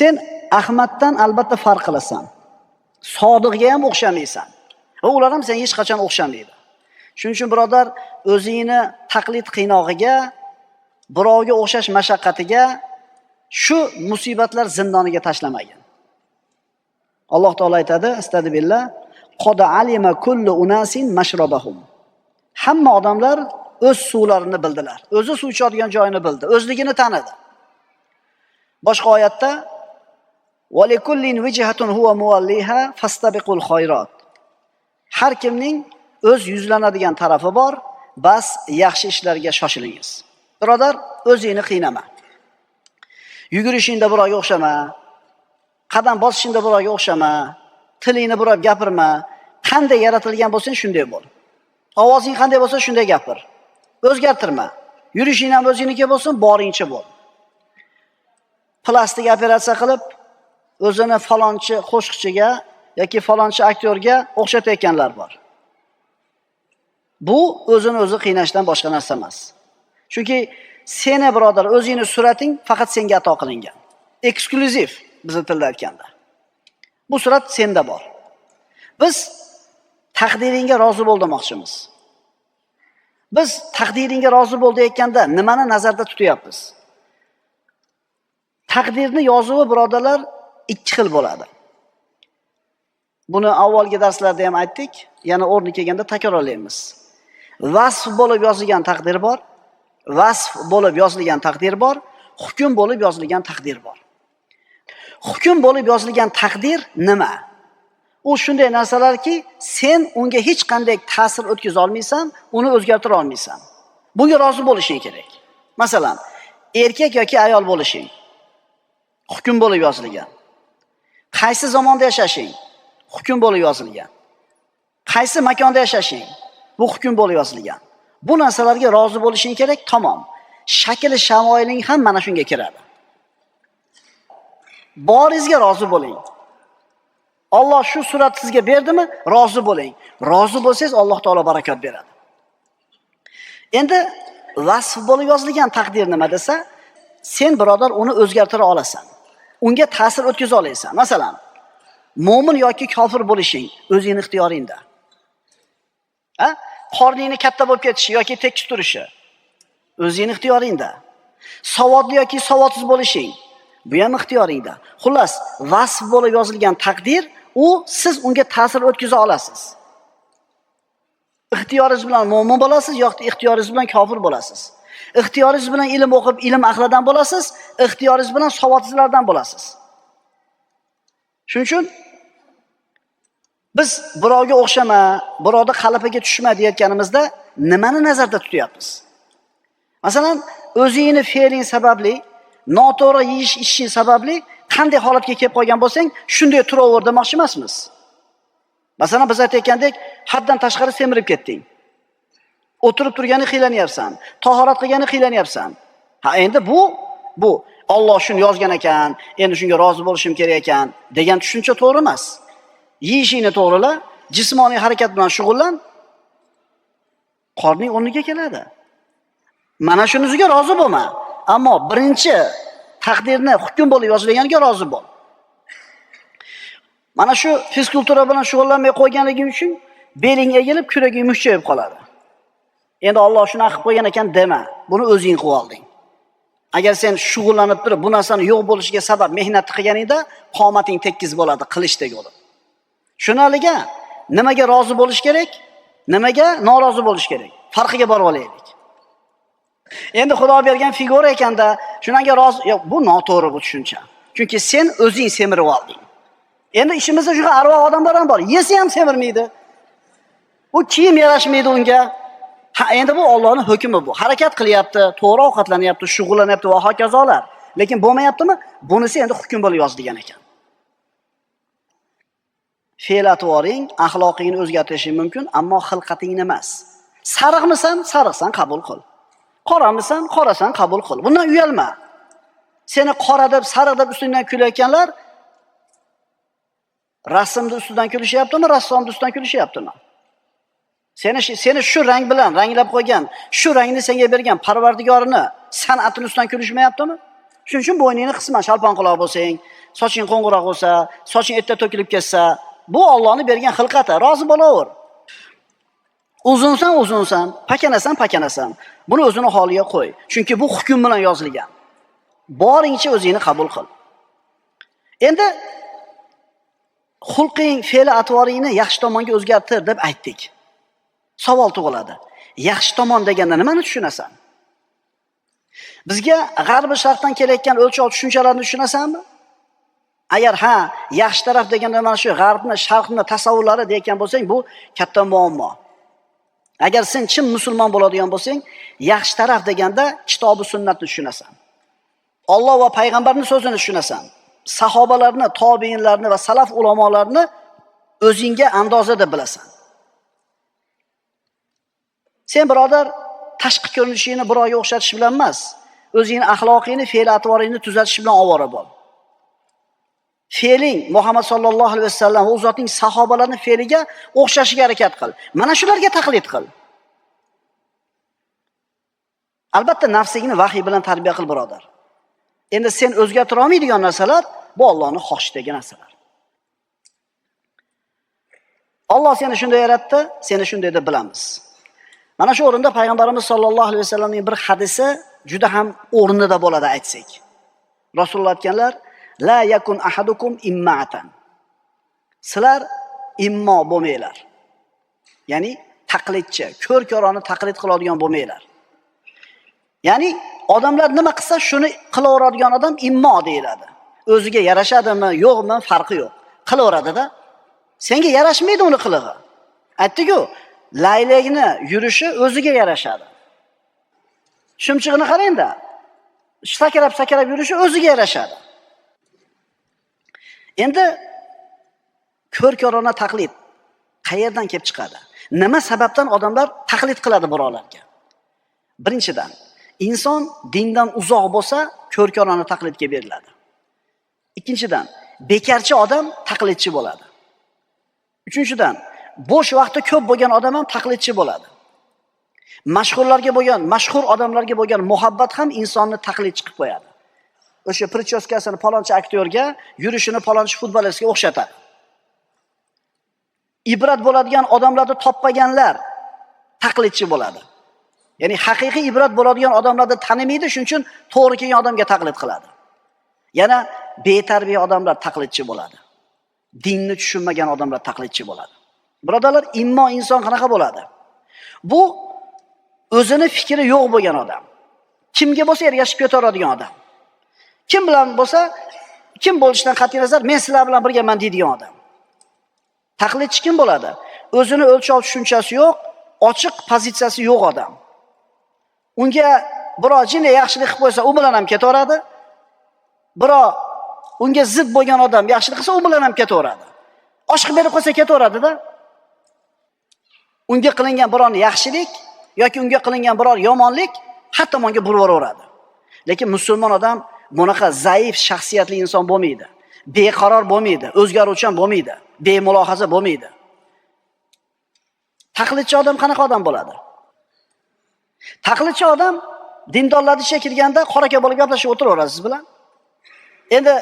Sen Ahmaddan albatta farq qilasan. Sodiqga ham o'xshamaysan. Va ular ham senga hech qachon o'xshamaydi. Shuning uchun birodar, o'zingni taqlid qiynog'iga, birovga o'xshash mashaqqatiga, shu musibatlar zindoniga tashlamagin. Alloh taolo aytadi, astagfirullah, qad alima kullu unasin mashrabahum. Hamma odamlar o'z suvlarini bildilar. O'zi suv ichadigan joyini bildi, o'zligini tanidi. Boshqa oyatda va likullin wijhatun huwa muwalliha fastabiqul khayrat. Har kimning o'z yuzlanadigan tarafi bor, bas yaxshi ishlarga shoshilingiz. Birodar, o'zingni qiynama. Yugurishingda birovga o'xshama, qadam bosishingda birovga o'xshama, tilingni burab gapirma. Qanday yaratilgan bo'lsang shunday bo'l. Ovozing qanday bo'lsa shunday gapir. O'zgartirma. Yurishing ham o'zingniki bo'lsin, boringcha bo'l. Plastik operatsiya qilib, o'zini falonchi qo'shiqchiga yoki falonchi aktyorga o'xshatayotganlar bor. Bu o'zini o'zi qiynashdan boshqa narsa emas. Chunki seni birodar, o'zingning surating faqat senga ato qilingan. Eksklyuziv biz tilda aytganda. Bu surat senda bor. Biz taqdiringga rozi bo'l demoqchimiz. Biz taqdiringga rozi bo'l deyotganda nimani nazarda tutyapmiz? Taqdirni yozuvi birodarlar ikki xil bo'ladi. Buni avvalgi darslarda ham aytdik, yana o'rni kelganda takrorlaymiz. Vasf bo'lib yozilgan taqdir bor, vasf bo'lib yozilgan taqdir bor, hukm bo'lib yozilgan taqdir bor. Hukm bo'lib yozilgan taqdir nima? U shunday narsalarki, sen unga hech qanday ta'sir o'tkaza olmaysan, uni o'zgartira olmaysan. Bunga rozi bo'lishing kerak. Masalan, erkak yoki ayol bo'lishing hukm bo'lib yozilgan. Qaysi zamonda yashashing hukm bo'lib yozilgan. Qaysi makonda yashashing bu hukm bo'lib yozilgan. Bu narsalarga rozi bo'lishing kerak, tamom. Shakli shamoiling ham mana shunga kiradi. Boringizga rozi bo'ling. Alloh shu surat sizga berdimi? Rozi bo'ling. Rozi bo'lsangiz Alloh taolo barakot beradi. Endi vasf bo'lib yozilgan taqdir nima desa, sen birodar uni o'zgartira olasan. Unga ta'sir o'tkaza olasan. Masalan, mo'min yoki kofir bo'lishing o'zing ixtiyoringda. Qorningni katta bo'lib ketishi yoki tekis turishi o'zing ixtiyoringda. Savodli yoki savodsiz bo'lishing bu ham ixtiyoringda. Xullas, vasf bo'lib yozilgan taqdir, u siz unga ta'sir o'tkaza olasiz. Ixtiyoringiz bilan mo'min bo'lasiz yoki ixtiyoringiz bilan kofir bo'lasiz. Ixtiyoringiz bilan ilm o'qib, ilm ahlidan bo'lasiz, ixtiyoringiz bilan savodsizlardan bo'lasiz. Shuning uchun biz birovga o'xshama, birovning qalapiga tushma deyotganimizda nimani nazarda tutyapmiz? Masalan, o'zingni fe'ling sababli, noto'g'ri ichishing sababli qanday holatga kelib qolgan bo'lsang, shunday turaver demoqchi emasmiz. Masalan, biz aytayotgandek, haddan tashqari semirib ketding. O'tirib turgani qiylanyapsan, tahorat qilgani qiylanyapsan. Ha, endi bu Alloh shuni yozgan ekan, endi shunga rozi bo'lishim kerak ekan degan tushuncha to'g'ri emas. Yeyishingni to'g'rila, jismoniy harakat bilan shug'ullan, qorning o'rniga keladi. Mana shunisiga rozi bo'lma. Ammo birinchi taqdirni hukm bo'lib yozilganiga rozi bo'l. Mana shu fizkultura bilan shug'ullanmay qo'yganliging uchun beling egilib, kuraging mushchayib qoladi. Endi Alloh shuni qilib qo'ygan ekan dema. Buni o'zing qilib olding. Agar sen shug'ullanib turib bu narsani yo'q bo'lishiga sabab mehnat qilganingda qomating tekis bo'ladi, qilichdek bo'ladi. Shunaliga nimaga rozi bo'lish kerak, nimaga norozi bo'lish kerak? Farqiga borib olaylik. Endi Xudo bergan figura ekanda, shunga rozi, yo'q, bu noto'g'ri bu tushuncha. Chunki sen o'zing semirib olding. Endi ishimizda shunaqa arvoh odamlar ham bor. Yesa ham semirmaydi. Bu kiyim yarashmaydi unga. Ha, endi bu Allohning hukmi bu. Harakat qilyapti, to'g'ri ovqatlanyapti, shug'ullanyapti va hokazolar. Lekin bo'lmayaptimi? Bunisi endi hukm bo'lib yozilgan ekan. Fe'l-atvoring axloqingni o'zgartirishi mumkin, ammo xilqatingni emas. Sariqmisan, sariqsan qabul qil. Qoramisan, qorasan qabul qil. Bundan uyalma. Seni qora deb, sariq deb ustingdan kulayotganlar rasmni ustidan kulishyaptimi, rassomni ustidan kulishyaptimi? Seni shu rang bilan ranglab qo'ygan, shu rangni senga bergan Parvardigorini san'atini ustidan kulishmayaptimi? Shuning uchun bo'yningni qisman shalpon quloq bo'lsang, soching qo'ng'iroq bo'lsa, soching erta to'kilib ketsa, bu Allohning bergan xilqati, rozi bo'laver. Uzunsan, pakanasan. Buni o'zini holiga qo'y. Chunki bu hukm bilan yozilgan. Boringcha o'zingni qabul qil. Endi xulqing, fe'l-atvoringni yaxshi tomonga o'zgartir deb aytdik. Savol tug'iladi. Yaxshi tomon deganda nimani tushunasan? Bizga g'arbi sharqdan kelayotgan o'lchov tushunchalarni tushunasanmi? Agar ha, yaxshi taraf deganda mana shu g'arbni, sharqni tasavvurlari deyotgan bo'lsang, bu katta muammo. Agar sen chin musulmon bo'ladigan bo'lsang, yaxshi taraf deganda kitobi sunnatni tushunasan. Alloh va payg'ambarning so'zini tushunasan. Sahobalarni, tobiinlarni va salaf ulamolarini o'zingga andoza deb bilasan. Sen birodar tashqi ko'rinishingni birovga o'xshatish bilan emas, o'zingning axloqingni, fe'l-atvoringni tuzatish bilan ovora bo'l. Fe'ling Muhammad sallallohu alayhi vasallam va zotning sahobalarining fe'liga o'xshashga harakat qil. Mana shularga taqlid qil. Albatta nafsingni vahiy bilan tarbiya qil, birodar. Endi sen o'zgartira olmaydigan narsalar bu Allohning xohishdagi narsalar. Alloh seni shunday yaratdi, seni shunday deb bilamiz. Mana shu o'rinda payg'ambarimiz sollallohu alayhi vasallamning bir hadisi juda ham o'rnida bo'ladi aytsak. Rasululloh aytganlar: "La yakun ahadukum imma'atan." Sizlar immo bo'lmanglar. Ya'ni taqlidchi, ko'r-ko'roni taqlid qiladigan bo'lmanglar. Ya'ni odamlar nima qilsa shuni qilaveradigan odam immo deyiladi. O'ziga yarashadimi, yo'qmi farqi yo'q. Qilaveradi-da. Senga yarashmaydi uni qilig'i. Aytdi-ku, laylakni yurishi o'ziga yarashadi. Shumchig'ini qarang-da. Sakrab yurishi o'ziga yarashadi. Endi ko'r-ko'rona taqlid qayerdan kelib chiqadi? Nima sababdan odamlar taqlid qiladi birovlarga? Birinchidan, inson dindan uzoq bo'lsa, ko'r-ko'rona taqlidga beriladi. Ikkinchidan, bekarchi odam taqlidchi bo'ladi. Uchinchidan, bo'sh vaqti ko'p bo'lgan odam ham taqlidchi bo'ladi. Mashhur odamlarga bo'lgan muhabbat ham insonni taqlidchi qilib qo'yadi. O'sha prichoskasini palonchi aktyorga, yurishini palonchi futbolchiga o'xshatadi. Ibrat bo'ladigan odamlarni topmaganlar taqlidchi bo'ladi. Ya'ni haqiqiy ibrat bo'ladigan odamlarni tanimaydi, shuning uchun to'g'ri kelgan odamga taqlid qiladi. Yana betarbiya odamlar taqlidchi bo'ladi. Dinni tushunmagan odamlar taqlidchi bo'ladi. Birodarlar, immo inson qanaqa bo'ladi? Bu o'zini fikri yo'q bo'lgan odam. Kimga bo'lsa ergashib ketaveradigan odam. Kim bilan bo'lsa, kim bo'lishidan qat'iy nazar, men sizlar bilan birgaman deydigan odam. Taqlidchi kim bo'ladi? O'zini o'lchov tushunchasi yo'q, ochiq pozitsiyasi yo'q odam. Unga birov jinni yaxshilik qilib qo'ysa, u bilan ham ketaveradi. Birov unga zid bo'lgan odam yaxshilik qilsa, u bilan ham ketaveradi. Osh qilib berib qo'ysa ketaveradi-da. Unga qilingan biron yaxshilik yoki unga qilingan biror yomonlik har tomonga buraveradi. Lekin musulmon odam bunaqa zaif shaxsiyatli inson bo'lmaydi. Beqaror bo'lmaydi, o'zgaruvchan bo'lmaydi, bemulohaza bo'lmaydi. Taqlidchi odam qanaqa odam bo'ladi? Taqlidchi odam dindorlar ichiga kirganda qoraka bo'lib gaplashib o'tiraveradi siz bilan. Endi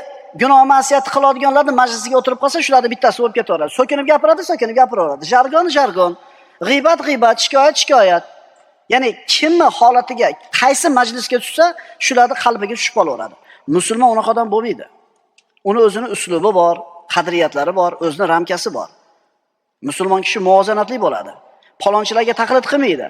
gunoh ma'siyat qiladiganlarning majlisiga o'tirib qolsa, shularning bittasi bo'lib ketaveradi. So'kinib gapiraveradi. Jargon, g'iybat, shikoyat. Ya'ni kimni holatiga, qaysi majlisga tushsa, shularning qalbiga tushib qolaveradi. Musulmon unaqa odam bo'lmaydi. Uni o'zini uslubi bor, qadriyatlari bor, o'zining ramkasi bor. Musulmon kishi muvozanatli bo'ladi. Palonchilarga taqlid qilmaydi.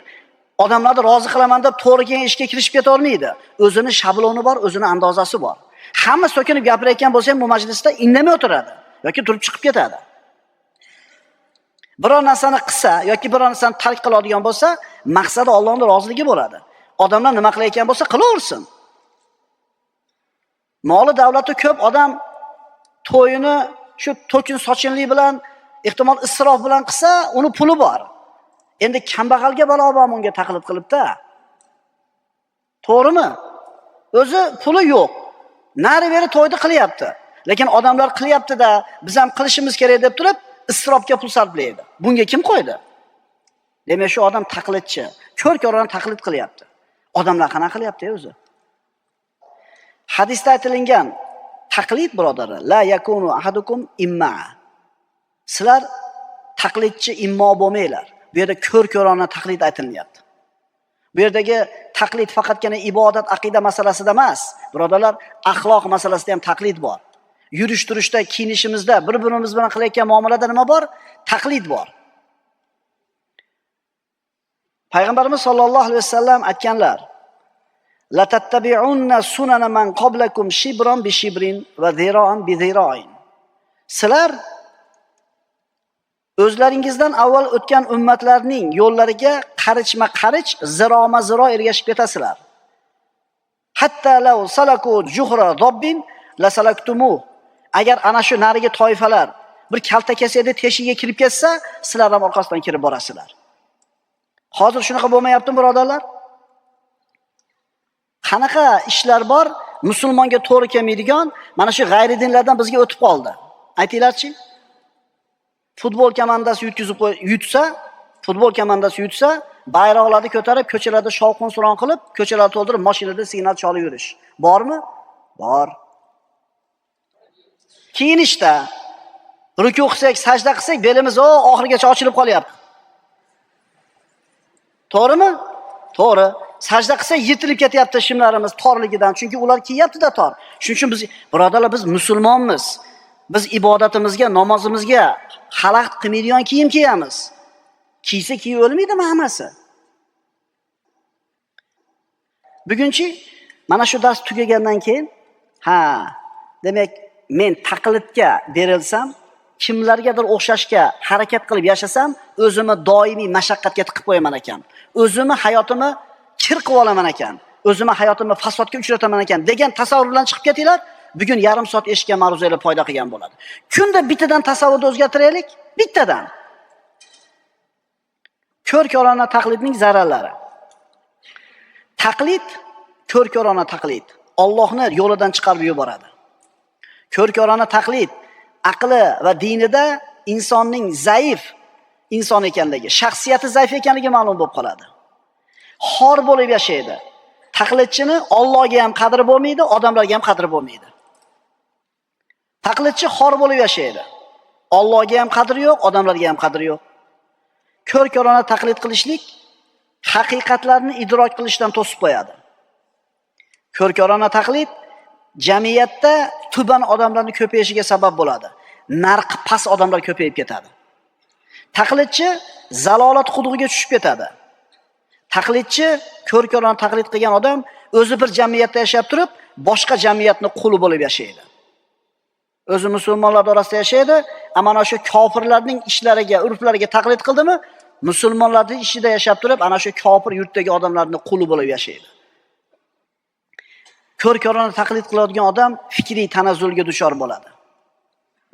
Odamlarni rozi qilaman deb to'g'ri kelgan ishga kirishib keta olmaydi. O'zining shabloni bor, o'zining andozasi bor. Hamma so'kinib gapirayotgan bo'lsa ham bu majlisda indamay o'tiradi yoki turib chiqib ketadi. Biror narsani qilsa yoki biror narsani tark qiladigan bo'lsa, maqsadi Allohning roziligi bo'ladi. Odamlar nima qilayotgan bo'lsa qilaversin. Moli davlati ko'p odam to'yini shu to'kin sochinlik bilan, ehtimol isrof bilan qilsa, uni puli bor. Endi kambag'alga balo bormi unga taqlid qilibda? To'g'rimi? O'zi puli yo'q. Nari-beri to'yni qilyapti. Lekin odamlar qilyapti-da, biz ham qilishimiz kerak deb turib, isrofga pul sarflaydi. Bunga kim qo'ydi? Demak, shu odam taqlidchi. Ko'r-ko'rona taqlid qilyapti. Odamlar qanaqa qilyapti o'zi? Hadisda aytilgan taqlid birodarlar, la yakunu ahadukum imma. Sizlar taqlidchi immo bo'lmanglar. Bu yerda ko'r-ko'rona taqlid aytilyapti. Bu yerdagi taqlid faqatgina ibodat, aqida masalasida emas. Birodarlar, axloq masalasida ham taqlid bor. Yurish-turishda, kiyinishimizda, bir-birimiz bilan qilayotgan muomalada nima bor? Taqlid bor. Payg'ambarimiz sollallohu alayhi vasallam aytganlar: "La tattabi'unna sunana man qablakum shibran bi shibrin va zira'an bi zira'in." Sizlar o'zlaringizdan avval o'tgan ummatlarning yo'llariga qarichma-qarich, ziroma-ziro ergashib ketasizlar. Hatta law salaku juhra dobbin la salaktumu. Agar ana shu nariga toifalar bir kalta kasada teshigiga kirib ketsa, sizlar ham orqasidan kirib borasizlar. Hozir shunaqa bo'lmayaptimi, birodarlar? Qanaqa ishlar bor, musulmonga to'g'ri kelmaydigan, mana shu g'ayri dinlardan bizga o'tib qoldi. Aytinglarchi? Futbol komandasi futbol komandasi yutsa, bayroqlarni ko'tarib, ko'chalarda shovqin-suron qilib, ko'chalarni to'ldirib, mashinada signal chalib yurish. Bormi? Bor. Kiyinishda ruku qilsak, sajda qilsak, belimiz oxirigacha ochilib qolyapti. To'g'rimi? To'g'ri. Sajda qilsak, yitilib ketyapti shimlarimiz torligidan, chunki ular kiyyapti-da tor. Shuning uchun biz, birodarlar, biz musulmonmiz. Biz ibodatimizga, namozimizga xalaqit qilmaydigan kiyim kiyamiz. Kiysa kiyib o'lmaydimi hammasi? Bugunchi mana shu dars tugagandan keyin, demak, men taqlidga berilsam, kimlargadir o'xshashga harakat qilib yashasam, o'zimni doimiy mashaqqatga tiqib qo'yaman ekan. O'zimni hayotimni kir qilib olaman ekan. O'zimni hayotimni fasodga uchrataman ekan degan tasavvur bilan chiqib ketinglar. Bugun yarim soat eshitgan ma'ruzalar foyda qilgan bo'ladi. Kunda bittadan tasavvurni o'zgartiraylik, bittadan. Ko'r-ko'rona taqlidning zararlari. Taqlid, ko'r-ko'rona taqlid Allohni yo'lidan chiqarib yuboradi. Ko'r-ko'rona taqlid aqli va dinida insonning zaif inson ekanligi, shaxsiyati zaif ekanligi ma'lum bo'lib qoladi. Xor bo'lib yashaydi. Taqlidchini Allohga ham qadri bo'lmaydi, odamlarga ham qadri bo'lmaydi. Taqlidchi xor bo'lib yashaydi. Allohga ham qadri yo'q, odamlarga ham qadri yo'q. Ko'r-ko'rona taqlid qilishlik haqiqatlarni idrok qilishdan to'sib qo'yadi. Ko'r-ko'rona taqlid jamiyatda tuban odamlarning ko'payishiga sabab bo'ladi. Narxi past odamlar ko'payib ketadi. Taqlidchi zalolat qudug'iga tushib ketadi. Taqlidchi, ko'r-ko'rona taqlid qilgan odam o'zi bir jamiyatda yashab turib, boshqa jamiyatni quli bo'lib yashaydi. O'zi musulmonlar orasida yashaydi, ammo shu kofirlarning ishlariga, urflariga taqlid qildimi, musulmonlarning ishida yashab turib, ana shu kofir yurtdagi odamlarning quli bo'lib yashaydi. Ko'r-ko'rona taqlid qiladigan odam fikriy tanazzulga duchor bo'ladi.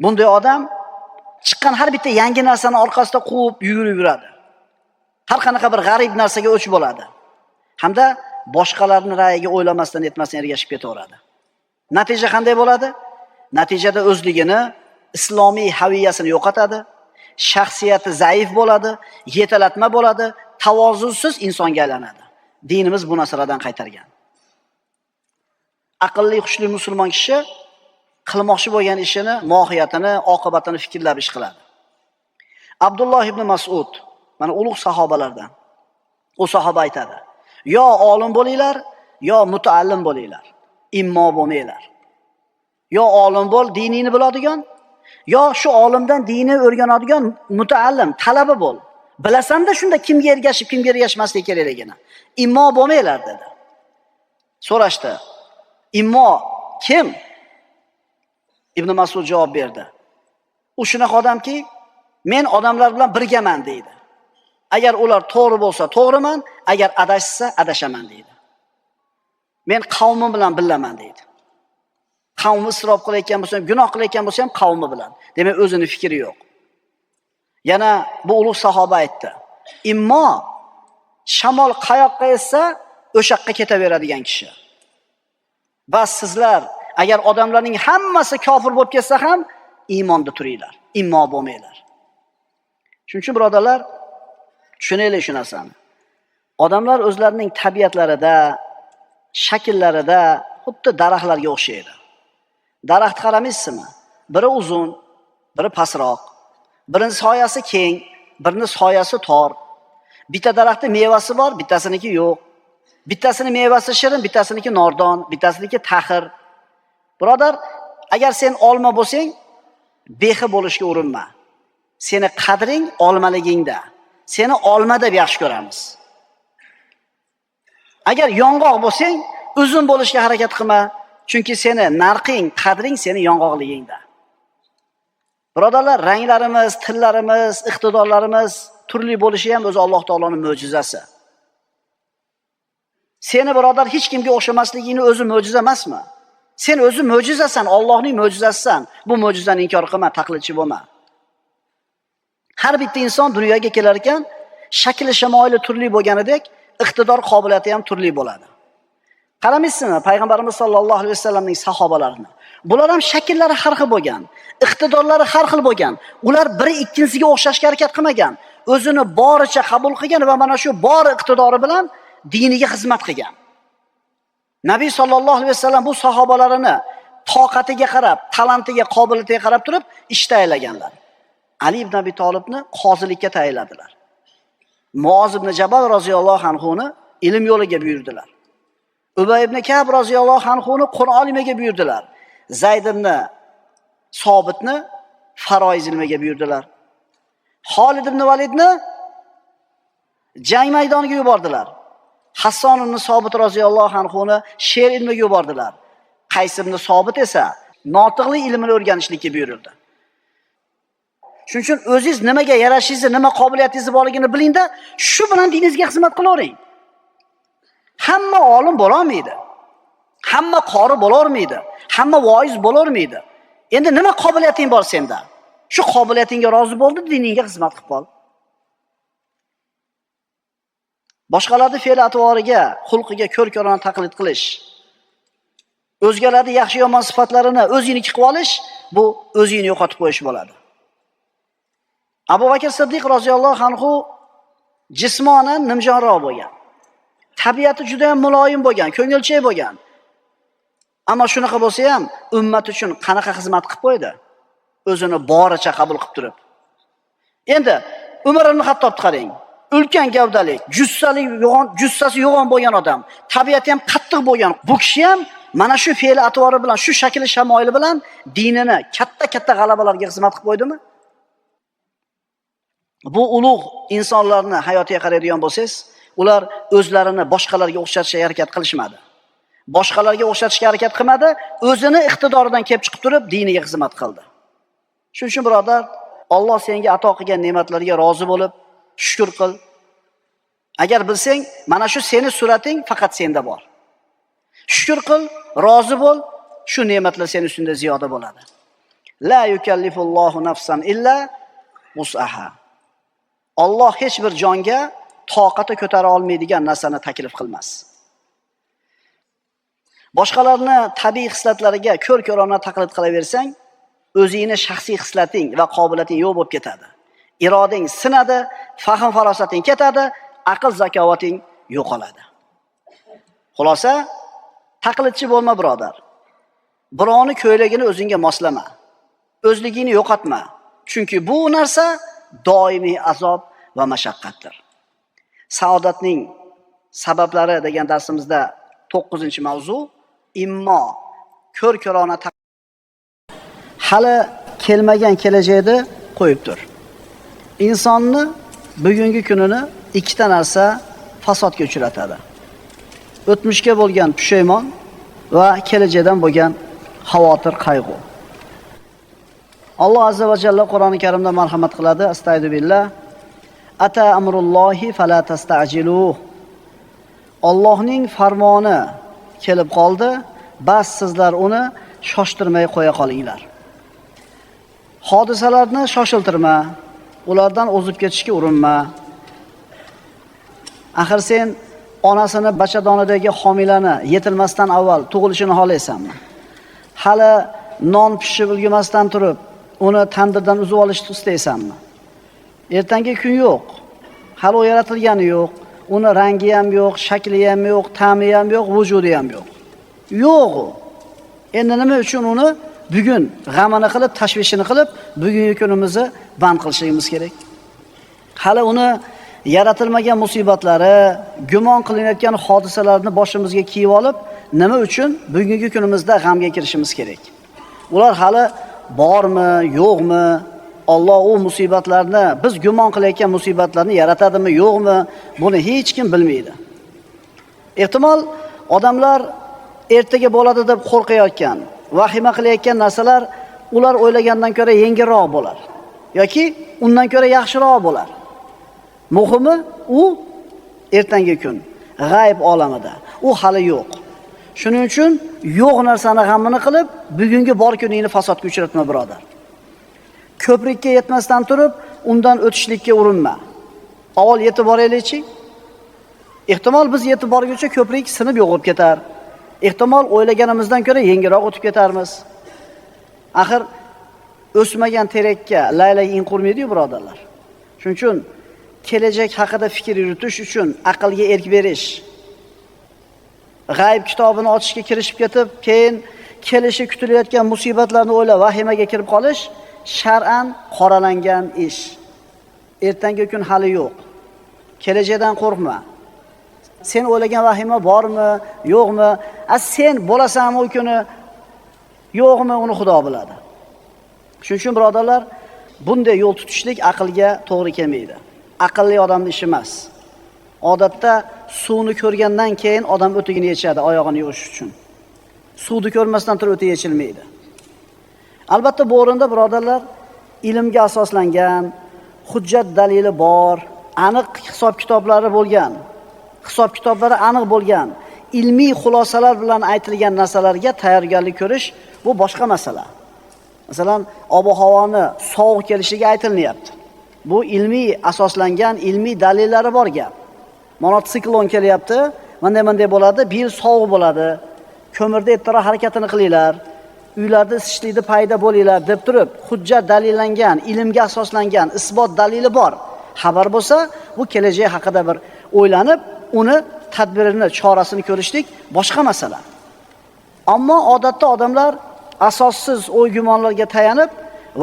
Bunday odam chiqqan har bitta yangi narsani orqasida quvib yuradi. Har qanaqa bir g'arib narsaga o'ch bo'ladi. Hamda boshqalarning ra'yiga o'ylamasdan etmasdan ergashib ketaveradi. Natija qanday bo'ladi? Natijada o'zligini, islomiy haviyasini yo'qotadi, shaxsiyati zaif bo'ladi, yetalatma bo'ladi, tavozunsiz insonga aylanadi. Dinimiz bu narsalardan qaytargan. Aqlli, xushli musulmon kishi qilmoqchi bo'lgan ishini, mohiyatini, oqibatini fikrlab ish qiladi. Abdulloh ibn Mas'ud, mana ulug' sahobalardan. U sahoba aytadi: "Yo olim bo'linglar, yo mutaallim bo'linglar. Immo bo'lmanglar. Yo olim bo'l, diningni biladigan, yo shu olimdan dinni o'rganadigan mutaallim, talaba bo'l. Bilasanda shunda kimga ergashib, kimga ergashmaslik kerakligini. Immo bo'lmanglar" dedi. So'rashdi: "Immo kim?" Ibn Mas'ud javob berdi: "U shunaqa odamki, men odamlar bilan birgaman" deydi. Agar ular to'g'ri bo'lsa to'g'riman, agar adashsa adashaman deydi. Men qavmim bilan bilaman deydi. Qavmi isrof qilayotgan bo'lsa ham, gunoh qilayotgan bo'lsa ham qavmi bilan. Demak, o'zini fikri yo'q. Yana bu ulug' sahoba aytdi: "Immo shamol qayoqqa essa, o'sha yoqqa ketaveradigan kishi. Va sizlar agar odamlarning hammasi kofir bo'lib ketsa ham iymonda turinglar, immo bo'lmanglar." Shuning uchun birodarlar, tushunaylik shu narsani. Odamlar o'zlarining tabiatlarida, shakllarida xuddi daraxtlarga o'xshaydi. Daraxt qaramaysizmi? Biri uzun, biri pastroq, birining soyasi keng, birining soyasi tor. Bitta daraxtda mevasi bor, bittasiniki yo'q. Bittasining mevasi shirin, bittasiniki nordon, bittasiniki taxir. Birodar, agar sen olma bo'lsang, behi bo'lishga urinma. Seni qadring olmaligingda. Seni olma deb yaxshi ko'ramiz. Agar yong'oq bo'lsang, uzun bo'lishga harakat qilma, chunki seni narxing, qadring seni yong'oqligingda. Birodarlar, ranglarimiz, tillarimiz, iqtidorlarimiz turli bo'lishi ham o'zi Alloh taoloning mo'jizasi. Seni birodar hech kimga o'xshamasligingni o'zi mo'jiza emasmi? Sen o'zi mo'jizasan, Allohning mo'jizasisan. Bu mo'jizani inkor qilma, taqlidchi bo'lma. Har bitta inson dunyoga kelar ekan, shakli shamoili turli bo'lganidek, iqtidor qobiliyati ham turli bo'ladi. Qaramaysizmi, payg'ambarimiz sollallohu alayhi vasallamning sahobalarini? Bular ham shakllari har xil bo'lgan, iqtidorlari har xil bo'lgan. Ular biri ikkinchisiga o'xshashga harakat qilmagan. O'zini boricha qabul qilgan va mana shu bor iqtidori bilan diniga xizmat qilgan. Nabiy sollallohu alayhi vasallam bu sahobalarini toqatiga qarab, talantiga, qobiliyatiga qarab turib ishda aylaganlar. Ali ibn Abi Talibni qozilikka tayinladilar. Muoz ibn Jabal roziyallohu anhuni ilm yo'liga buyurdilar. Ubay ibn Ka'b roziyallohu anhuni Qur'on ilmiga buyurdilar. Zayd ibn Sobitni faroiz ilmiga buyurdilar. Xolid ibn Validni jang maydoniga yubordilar. Hasson ibn Sobit roziyallohu anhuni she'r ilmiga yubordilar. Qays ibn Sobit esa notiqlik ilmini o'rganishlikka buyurildi. Shuning uchun o'zingiz nimaga yarashingizni, nima qobiliyatingiz borligini bilingda, shu bilan diningizga xizmat qilavering. Hamma olim bo'la olmaydi. Hamma qori bo'la olmaydi. Hamma voiz bo'la olmaydi. Endi nima qobiliyating bor senda? Shu qobiliyatingga rozi bo'ldi, diningga xizmat qilib qol. Boshqalarning fe'l-atvoriga, xulqiga ko'r-ko'rona taqlid qilish, o'zgalarning yaxshi yomon sifatlarini o'zingniki qilib olish, bu o'zingni yo'qotib qo'yish bo'ladi. Abu Bakr Siddiq roziyallohu anhu jismonan nimjonroq bo'lgan. Tabiati juda ham muloyim bo'lgan, ko'ngilchak bo'lgan. Ammo shunaqa bo'lsa ham ummat uchun qanaqa xizmat qilib qo'ydi? O'zini boricha qabul qilib turib. Endi Umar ibn Xattobni qarang. Ulkan gavdalik, jussasi yo'g'on bo'lgan odam, tabiati ham qattiq bo'lgan. Bu kishi ham mana shu fe'l atvori bilan, shu shakli shamoili bilan dinini katta g'alabalarga xizmat qilib qo'ydimi? Bu ulug' insonlarni hayotiga qaraydigan bo'lsangiz, ular o'zlarini boshqalarga o'xshatishga harakat qilishmadi. Boshqalarga o'xshatishga harakat qilmadi, o'zini iqtidoridan kelib chiqib turib diniga xizmat qildi. Shuning uchun birodar, Alloh senga ato qilgan ne'matlarga rozi bo'lib shukr qil. Agar bilsang, mana shu seni surating faqat senda bor. Shukr qil, rozi bo'l, shu ne'matlar seni ustingda ziyoda bo'ladi. La yukallifullohu nafsan illa wus'aha. Alloh hech bir jonga toqati ko'tara olmaydigan narsani taklif qilmas. Boshqalarni tabiiy xislatlariga ko'r-ko'rona taqlid qilaversang, o'zingni shaxsiy xislating va qobiliyating yo'q bo'lib ketadi. Iroding sinadi, fahm farosating ketadi, aql zakovating yo'qoladi. Xulosa, taqlidchi bo'lma birodar. Birovni ko'ylagini o'zingga moslama. O'zligingni yo'qotma. Chunki bu narsa doimiy azob va mashaqqatdir. Saodatning sabablari degan darsimizda 9-mavzu immo ko'r-ko'rona hali kelmagan kelajakni qo'yib tur. Insonni bugungi kunini ikkita narsa fasodga uchratadi. O'tmishga bo'lgan pushaymon va kelajakdan bo'lgan xavotir, qayg'u. Alloh azza va jalla Qur'oni Karimda marhamat qiladi. Astagfirullah. Ata amrullohi fala tasta'jiluh. Allohning farmoni kelib qoldi, bas sizlar uni shoshtirmay qo'ya qolinglar. Hodisalarni shoshiltirma, ulardan o'zib ketishga urinma. Axir sen onasini bachadonidagi homilani yetilmasdan avval tug'ilishini xohlaysanmi? Hali non pishib ulgurmasdan turib, uni tandirdan uzib olishni istaysanmi? Ertangi kun yo'q. Hali u yaratilgani yo'q. Uni rangi ham yo'q, shakli ham yo'q, ta'mi ham yo'q, vujudi ham yo'q. Yo'q u. Endi nima uchun uni bugun g'amini qilib, tashvishini qilib, bugungi kunimizni band qilishimiz kerak? Hali uni yaratilmagan musibatlari, gumon qilinayotgan hodisalarni boshimizga kiyib olib, nima uchun bugungi kunimizda g'amga kirishimiz kerak? Ular hali bormi, yo'qmi? Alloh u musibatlarni, biz gumon qilayotgan musibatlarni yaratadimi, yo'qmi? Buni hech kim bilmaydi. Ehtimol odamlar ertaga bo'ladi deb qo'rqayotgan, vahima qilayotgan narsalar ular o'ylagandan ko'ra yengilroq bo'lar yoki undan ko'ra yaxshiroq bo'lar. Muhimi u ertangi kun g'ayb olamida. U hali yo'q. Shuning uchun yo'q narsani g'amini qilib, bugungi bor kuningni fasodga uchratma, birodar. Ko'prikka yetmasdan turib, undan o'tishlikka urinma. Avval yetib boraylikchi. Ehtimol biz yetib borguncha ko'prik sinib yo'qib ketar. Ehtimol o'ylaganimizdan ko'ra yengilroq o'tib ketarmiz. Axir o'smagan terakka laylak in qurmaydi-yu, birodarlar. Shuning uchun kelajak haqida fikr yuritish uchun aqlga erk berish, g'ayb kitobini ochishga kirishib ketib, keyin kelishi kutilayotgan musibatlarni o'ylab vahimaga kirib qolish shar'an qoralangan ish. Ertangi kun hali yo'q. Kelajakdan qo'rqma. Sen o'ylagan vahima bormi, yo'qmi? Sen bo'lasanmi u kuni, yo'qmi, uni Xudo biladi. Shuning uchun birodarlar, bunday yo'l tutishlik aqlga to'g'ri kelmaydi. Aqlli odamning ishi emas. Odatda suvni ko'rgandan keyin odam o'tigini yechadi oyog'ini yuvish uchun. Suvni ko'rmasdan turib o'ti yechilmaydi. Albatta bu o'rinda birodarlar, ilmga asoslangan, hujjat dalili bor, aniq hisob kitoblari bo'lgan, hisob kitoblari aniq bo'lgan, ilmiy xulosalar bilan aytilgan narsalarga tayyorgarlik ko'rish bu boshqa masala. Masalan, ob-havoni sovuq kelishiga aytilyapti. Bu ilmiy asoslangan, ilmiy dalillari bor gap. Mana siklon kelyapti, bunday bo'ladi, bir yil sovuq bo'ladi. Ko'mirda ertaroq harakatini qilinglar. Uylarda isishlikda paydo bo'linglar deb turib, hujjat dalillangan, ilmga asoslangan, isbot dalili bor xabar bo'lsa, bu kelajak haqida bir o'ylanib, uni tadbirini, chorasini ko'rishlik boshqa masala. Ammo odatda odamlar asossiz o'y-gumonlarga tayanib,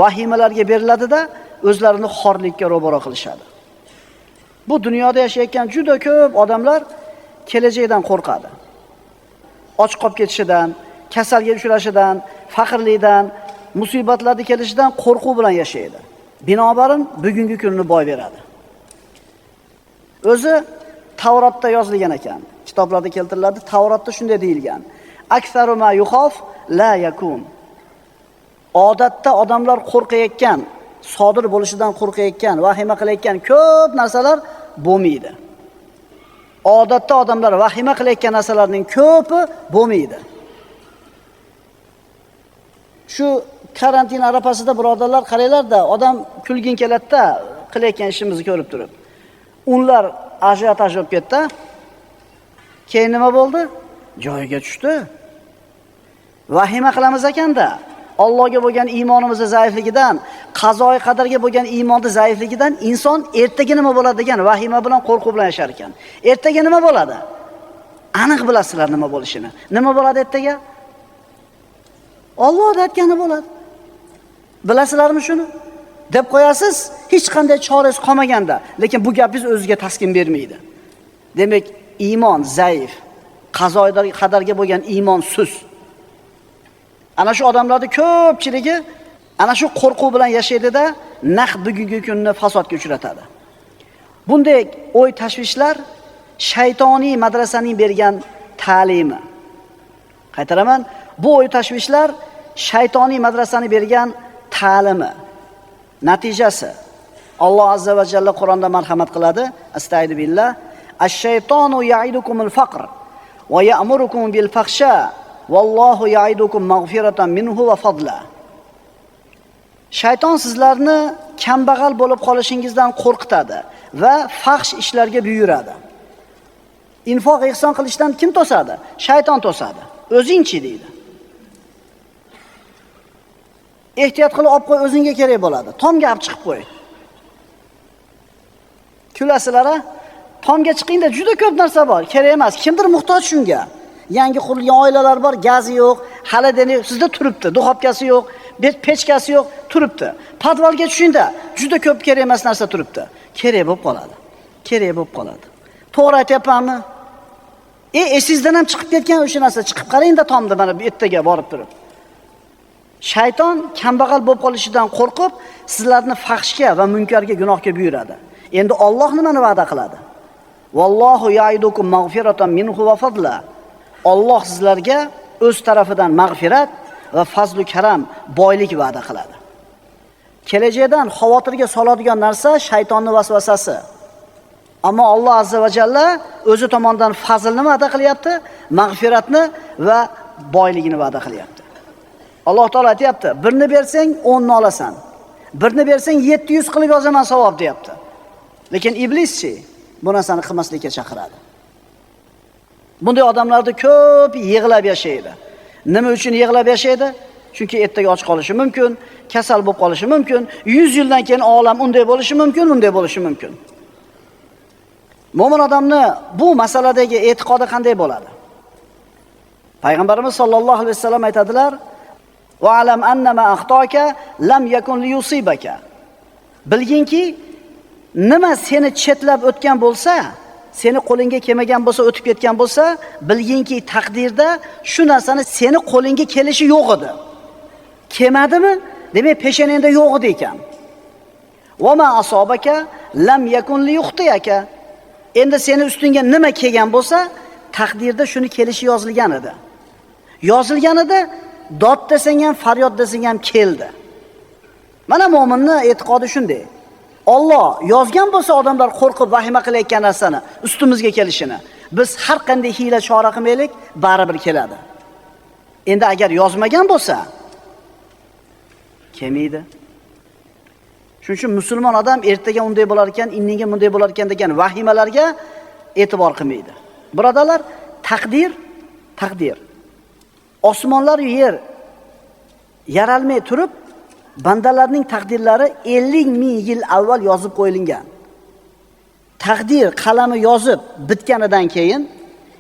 vahimalarga beriladi-da, o'zlarini xorlikka ro'baro qilishadi. Bu dunyoda yashayotgan juda ko'p odamlar kelajakdan qo'rqadi. Och qolib ketishidan, kasalga uchrashidan, faqirlikdan, musibatlarga kelishidan qo'rquv bilan yashaydi. Binobarin bugungi kunni boy beradi. O'zi Tavrotda yozilgan ekan. Kitoblarda keltiriladi. Tavrotda shunday deyilgan: "Aktsaru ma yuxof la yakun." Odatda odamlar qo'rqayotgan, sodir bo'lishidan qo'rqayotgan, vahima qilayotgan ko'p narsalar bo'lmaydi. Odatda odamlar vahima qilayotgan narsalarning ko'pi bo'lmaydi. Shu karantin arafasida birodarlar qaranglar-da, odam kulgin keladi-da, qilayotgan ishimizni ko'rib turib. Unlar ajiotaj bo'lib ketdi. Keyin nima bo'ldi? Joyiga tushdi. Vahima qilamiz ekanda, Allohga bo'lgan iymonimizning zaifligidan, qazoy qadarga bo'lgan iymonning zaifligidan inson ertaga nima bo'ladi degan vahima bilan, qo'rquv bilan yashar ekan. Ertaga nima bo'ladi? Aniq bilasizlar nima bo'lishini. Nima bo'ladi ertaga? Alloh aytgani bo'ladi. Bilasizlarmi shuni? Deb qo'yasiz, hech qanday chorangiz qolmaganda, lekin bu gapingiz o'ziga taskin bermaydi. Demak, iymon zaif, qazoga bo'lgan iymon sus. Ana shu odamlarning ko'pchiligi ana shu qo'rquv bilan yashaydi-da, naq bugungi kunni fasodga uchratadi. Bunday o'y tashvishlar shaytoniy madrasaning bergan ta'limi. Qaytaraman, bu o'y tashvishlar shaytoniy madrasaning bergan ta'limi. Natijasi Alloh azza va jalla Qur'onda marhamat qiladi. Astagfiru billah. Ash-shaytonu ya'idukumul faqr va ya'murukum bil fahsha vallohu ya'idukum maghfiratan minhu va fadla. Shayton sizlarni kambag'al bo'lib qolishingizdan qo'rqitadi va fahsh ishlarga buyuradi. Infoq ihson qilishdan kim to'sadi? Shayton to'sadi. O'zingchi deydi. Ehtiyot qilib olib qo'y, o'zingga kerak bo'ladi. Tomga olib chiqib qo'y. Kulasizlar-a? Tomga chiqingda juda ko'p narsa bor, kerak emas. Kimdir muhtoj shunga. Yangi qurilgan oilalar bor, gazi yo'q, xolodilnik sizda turibdi, duxovkasi yo'q, pechkasi yo'q, turibdi. Podvalga tushingda juda ko'p kerak emas narsa turibdi. Kerak bo'lib qoladi. Kerak bo'lib qoladi. To'g'ri aytyapmanmi? Esingizdan ham chiqib ketgan o'sha narsa, chiqib qarangda tomda mana bu ertaga borib turib. Shayton kambag'al bo'lib qolishidan qo'rqib, sizlarni fahshga va munkarga, gunohga buyuradi. Endi Alloh nimani va'da qiladi? Vallohu ya'idukum maghfiratan minhu va fadla. Alloh sizlarga o'z tarafidan mag'firat va fazl va karam, boylik va'da qiladi. Kelajakdan xavotirga soladigan narsa shaytonning vasvasasi. Ammo Alloh azza va jalla o'zi tomonidan fazlni va'da qilyapti, mag'firatni va boyligini va'da qilyapti. Alloh taolo aytayapti, birni bersang 10 ni olasan. Birni bersang 700 qilib yozaman savob deyapti. Lekin iblischi bu narsani qilmaslikka chaqiradi. Bunday odamlarni ko'p yig'lab yashaydi. Nima uchun yig'lab yashaydi? Chunki ertaga och qolishi mumkin, kasal bo'lib qolishi mumkin, 100 yildan keyin olam unday bo'lishi mumkin, bunday bo'lishi mumkin. Mo'min odamni bu masaladagi e'tiqodi qanday bo'ladi? Payg'ambarimiz sollallohu alayhi vasallam aytadilar: "Va alam annama axtoka lam yakun liyusibaka." Bilginki, nima seni chetlab o'tgan bo'lsa, seni qo'lingga kelmagan bo'lsa, o'tib ketgan bo'lsa, bilginki taqdirda shu narsani seni qo'lingga kelishi yo'q edi. Kelmadimi? Demak, peshanangda yo'q edi ekan. Va ma asobaka lam yakun liyuxtiyaka. Endi seni ustingga nima kelgan bo'lsa, taqdirda shuni kelishi yozilgan edi. Yozilganida dod desang ham, faryod desang ham keldi. Mana mo'minning e'tiqodi shunday. Alloh yozgan bo'lsa odamlar qo'rqib vahima qilayotgan narsani ustimizga kelishini, biz har qanday hiyla chora qilmaylik, baribir keladi. Endi agar yozmagan bo'lsa, kelmaydi. Shuning uchun musulmon odam ertaga unday bo'lar ekan, indinga bunday bo'lar ekan degan vahimalarga e'tibor qilmaydi. Birodarlar, taqdir. Osmonlar va yer yaralmay turib, bandalarning taqdirlari 50 ming yil avval yozib qo'yilgan. Taqdir qalami yozib bitganidan keyin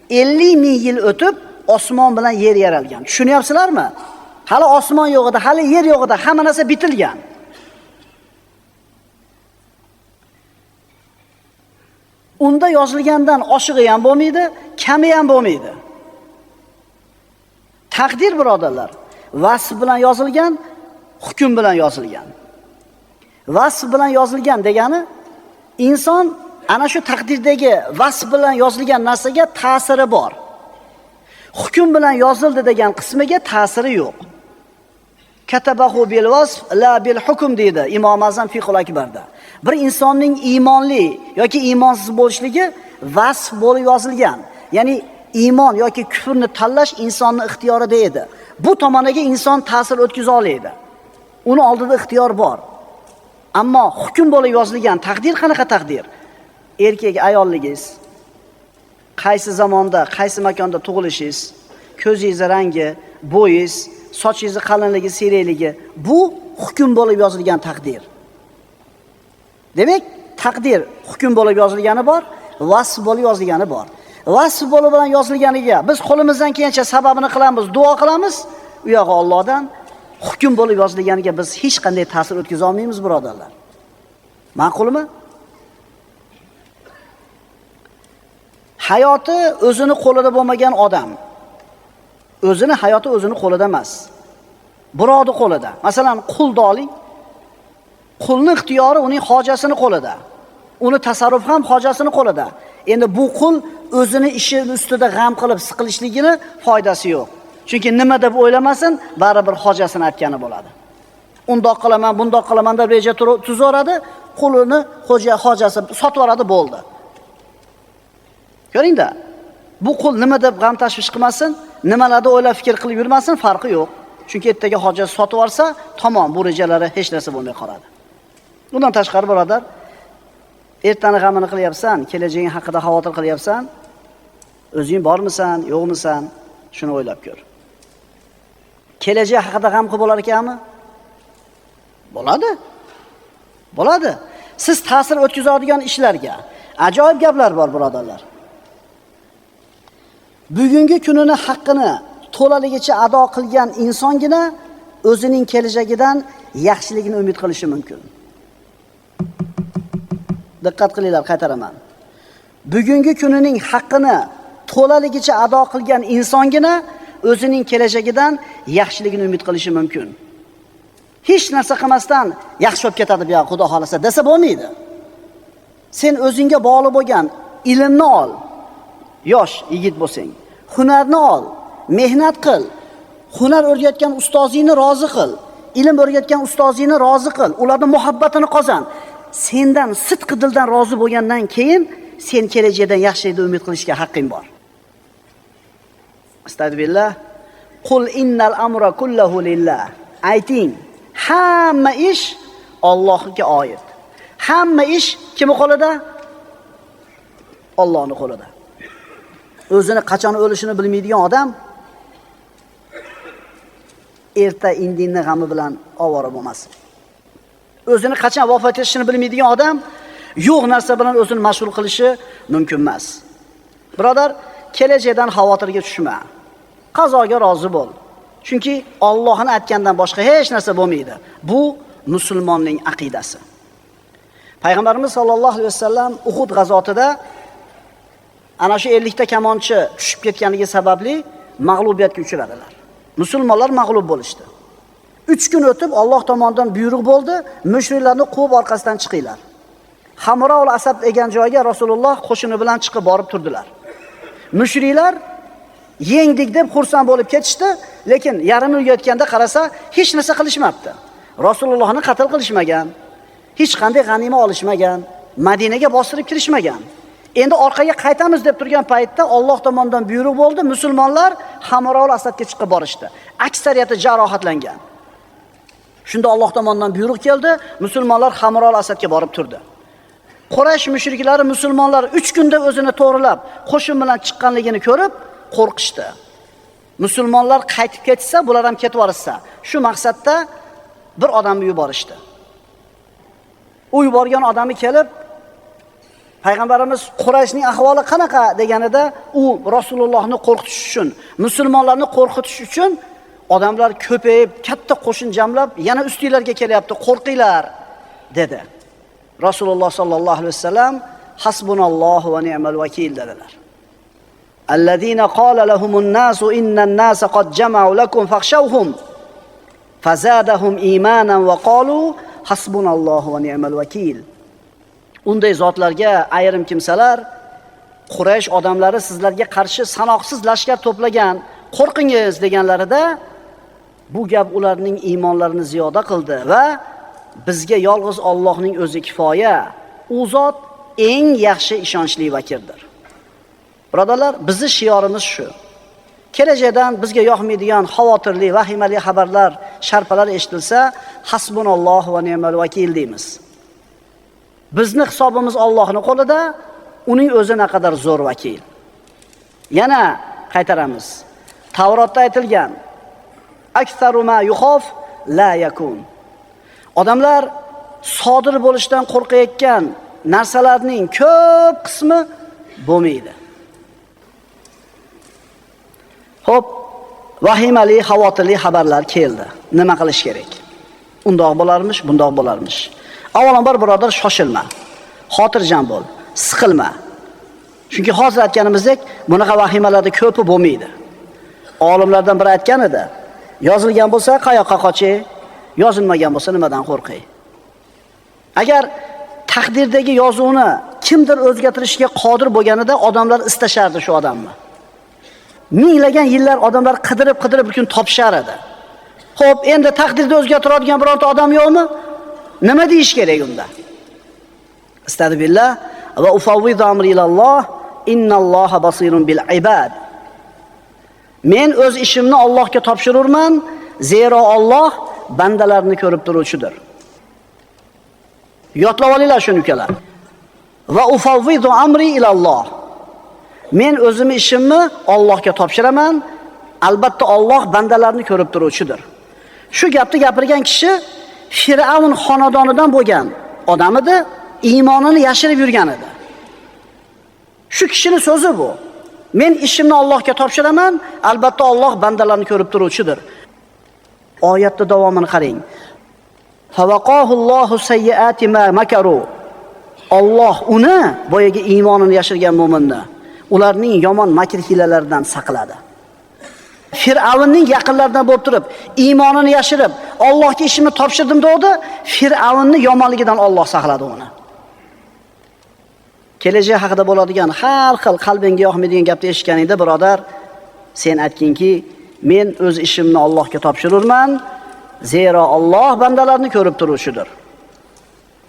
50 ming yil o'tib osmon bilan yer yaralgan. Tushunyapsizlarmi? Hali osmon yo'q edi, hali yer yo'q edi, hamma narsa bitilgan. Unda yozilgandan oshig'i ham bo'lmaydi, kami ham bo'lmaydi. Taqdir birodarlar, vasf bilan yozilgan, hukm bilan yozilgan. Vasf bilan yozilgan degani inson ana shu taqdirdagi vasf bilan yozilgan narsaga ta'siri bor. Hukm bilan yozildi degan qismiga ta'siri yo'q. Katabahu bil vasf la bil hukm deydi Imom Azam Fiqhul Akbarda. Bir insonning iymonli yoki iymonsiz bo'lishligi vasf bo'lib yozilgan. Ya'ni iymon yoki kufrni tanlash insonning ixtiyorida edi. Bu tomoniga inson ta'sir o'tkaza oladi. Uni oldida ixtiyor bor. Ammo hukm bo'lib yozilgan taqdir qanaqa taqdir? Erkak ayolligingiz, qaysi zamonda, qaysi makonda tug'ilishingiz, ko'zingiz rangi, bo'yingiz, sochingiz qalinligi, siyrakligi, bu hukm bo'lib yozilgan taqdir. Demak, taqdir hukm bo'lib yozilgani bor, vasf bo'lib yozilgani bor. Vasf bo'lib bilan yozilganiga biz qo'limizdan kelgancha sababini qilamiz, duo qilamiz, u yog'i Allohdan. Hukm bo'lib yozilganiga biz hech qanday ta'sir o'tkaza olmaymiz, birodarlar. Ma'qulmi? hayoti o'zini qo'lida bo'lmagan odam, hayoti o'zini qo'lida emas. Birovni qo'lida. Masalan, qulni oling. Qulning ixtiyori uning hojasini qo'lida. Uni tasarruf ham hojasini qo'lida. Endi bu qul o'zini ishi ustida g'am qilib siqilishligini foydasi yo'q. Chunki nima deb o'ylamasin, baribir hojasini aytgani bo'ladi. Undoq qilaman, bundoq qilaman deb reja tuzaveradi, qulini hojasi sotib yuboradi, bo'ldi. Ko'ring-da. Bu qul nima deb g'am tashvish qilmasin, nimalarni o'ylab fikr qilib yurmasin, farqi yo'q. Chunki ertaga hojasi sotib yuborsa, tamom, bu rejalari hech narsa bo'lmay qoladi. Bundan tashqari birodar, ertani g'amini qilyapsan, kelajaging haqida xavotir qilyapsan, o'zing bormisan, yo'qmisan, shuni o'ylab ko'r. Kelajak haqida g'am qilib bo'lar ekanmi? Bo'ladi. Bo'ladi. Siz ta'sir o'tkazadigan ishlarga ajoyib gaplar bor, birodarlar. Bugungi kunini haqqini to'laligicha ado qilgan insongina o'zining kelajagidan yaxshiligini umid qilishi mumkin. Diqqat qilinglar, qaytaraman. Bugungi kunining haqqini to'laligicha ado qilgan insongina o'zining kelajagidan yaxshiligini umid qilishi mumkin. Hech narsa qilmasdan yaxshi bo'lib ketadi bu yoq, Xudo xolasa desa bo'lmaydi. Sen o'zingga bog'liq bo'lgan ilmni ol. Yosh yigit bo'lsang, hunarni ol, mehnat qil. Hunar o'rgatgan ustozingni rozi qil. Ilm o'rgatgan ustozingni rozi qil. Ularning muhabbatini qozon. Sendan sidqi dildan rozi bo'lgandan keyin sen kelajakdan yaxshilikni umid qilishga haqqing bor. Astagfirullah. Qul innal amra kulluhu lillah. Ayting, hamma ish Allohga oid. Hamma ish kimning qo'lida? Allohning qo'lida. O'zini qachon o'lishini bilmaydigan odam erta indinni g'ami bilan ovora bo'lmasin. O'zini qachon vafot etishini bilmaydigan odam yo'q narsa bilan o'zini mashg'ul qilishi mumkin emas. Birodar, kelajakdan xavotirga tushma. Qazoga rozi bo'l. Chunki Allohning aytgandan boshqa hech narsa bo'lmaydi. Bu musulmonning aqidasi. Payg'ambarimiz sollallohu alayhi vasallam Uhud g'azotida ana shu 50 ta kamonchi tushib ketganligi sababli mag'lubiyatga uchradilar. Musulmonlar mag'lub bo'lishdi. 3 kun o'tib Alloh tomonidan buyruq bo'ldi, mushriklarni quvib orqasidan chiqinglar. Hamroul Asad degan joyga Rasululloh qo'shini bilan chiqib borib turdilar. Mushriklar yengdik deb xursand bo'lib ketishdi, lekin yarim yil yotganda qarasa hech narsa qilishmabdi. Rasulullohni qatl qilishmagan, hech qanday g'anima olishmagan, Madinaga bostirib kirishmagan. Endi orqaga qaytamiz deb turgan paytda Alloh tomonidan buyruq bo'ldi, musulmonlar Hamroul Asadga chiqib borishdi. Aksariyati jarohatlangan. Shunda Alloh tomonidan buyruq keldi, musulmonlar Hamroul Asadga borib turdi. Quraysh mushriklari musulmonlar 3 kunda o'zini to'g'rilab, qo'shin bilan chiqqanligini ko'rib qo'rqishdi. Musulmonlar qaytib ketsa, bular ham ketib yorishsa, shu maqsadda bir odamni yuborishdi. U yuborgan odami kelib, Payg'ambarimiz Qurayshning ahvoli qanaqa deganida, u Rasulullohni qo'rqitish uchun, musulmonlarni qo'rqitish uchun odamlar ko'payib, katta qo'shin jamlab, yana ustinglarga kelyapti, qo'rqinglar dedi. Rasululloh sallallohu alayhi vasallam hasbunallohu va ni'mal vakil dedilar. Allazina qala lahumun nasu innan nasa qad jama'u lakum fakhshawhum fazadahum imanan va qalu hasbunallohu va ni'mal vakil. Unday zotlarga ayrim kimsalar Quraysh odamlari sizlarga qarshi sanoqsiz lashkar to'plagan, qo'rqingiz deganlarida bu gap ularning iymonlarini ziyoda qildi va bizga yolg'iz Allohning o'zi kifoya. U zot eng yaxshi ishonchli vakildir. Birodarlar, bizning shiorimiz shu. Kelajakdan bizga yoqmaydigan xavotirli, vahimali xabarlar, sharpalar eshitilsa, hasbunallohu va ni'mal vakil deymiz. Bizning hisobimiz Allohning qo'lida, uning o'zi naqadar zo'r vakil. Yana qaytaramiz. Tavrotda aytilgan: "Aktsaru ma yuxof la yakun." Odamlar sodir bo'lishdan qo'rqayotgan narsalarning ko'p qismi bo'lmaydi. Xo'p, vahimali, xavotirli xabarlar keldi. Nima qilish kerak? Undoq bo'larmish, bundoq bo'larmish. Avvalambor birodar, shoshilma. Xotirjam bo'l, siqilma. Chunki hozir aytganimizdek, bunaqa vahimalarda ko'pi bo'lmaydi. Olimlardan biri aytgan edi, yozilgan bo'lsa qayoqqa qochay, yozilmagan bo'lsa nimadan qo'rqay? Agar taqdirdagi yozuvni kimdir o'zgartirishga qodir bo'lganida odamlar istashardi shu odamni. Minglagan yillar odamlar qidirib bir kun topishar edi. Xo'p, endi taqdirni o'zgartiradigan birorta odam yo'qmi? Nima deyish kerak unda? Astagfirullah va ufawwidu amri ilalloh innalloha basirun bil ibad. Men o'z ishimni Allohga topshirurman, zero Alloh bandalarni ko'rib turuvchidir. Yodlab olinglar shuni ukalar. Va ufawwidu amri ilalloh. Men o'zim ishimni Allohga topshiraman, albatta Alloh bandalarni ko'rib turuvchidir. Shu gapni gapirgan kishi Fir'avn xonadonidan bo'lgan odam edi, iymonini yashirib yurgan edi. Shu kishining so'zi bu. Men ishimni Allohga topshiraman, albatta Alloh bandalarni ko'rib turuvchidir. Oyatning davomini qarang. Fawaqahullohu sayyiati ma makaru. Alloh uni, boyagi iymonini yashirgan mu'minni, ularning yomon makr hilalaridan saqladi. Fir'avnning yaqinlaridan bo'lib turib, iymonini yashirib, Allohga ishimni topshirdim dedi, Fir'avnning yomonligidan Alloh saqladi uni. Kelajak haqida bo'ladigan har xil qalbingga yoqmaydigan gapni eshitganingda, birodar, sen aytkinki, men o'z ishimni Allohga topshirurman, zero Alloh bandalarni ko'rib turuvchidir.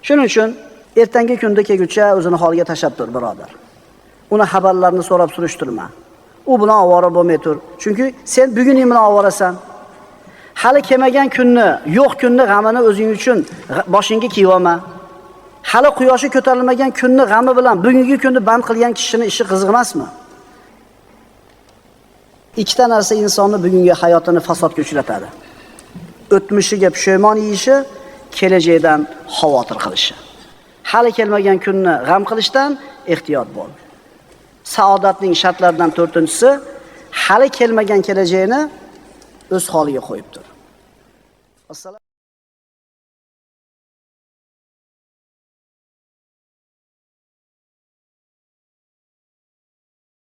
Shuning uchun ertangi kunda kelguncha o'zini holiga tashab tur, birodar. Uni xabarlarini so'rab surishtirma. U bilan ovora bo'lmay tur. Chunki sen buguning bilan ovorasan. Hali kelmagan kunni, yo'q kunni g'amini o'zing uchun boshingga kiyib olma. Hali quyoshi ko'tarilmagan kunni g'ami bilan bugungi kunni band qilgan kishining ishi qiziq emasmi? Ikkita narsa insonni bugungi hayotini fasodga uchratadi. O'tmishiga pushaymon yeyishi, kelajakdan xavotir qilishi. Hali kelmagan kunni g'am qilishdan ehtiyot bo'l. Saodatning shartlaridan 4-inchisi hali kelmagan kelajakni o'z holiga qo'yib tur.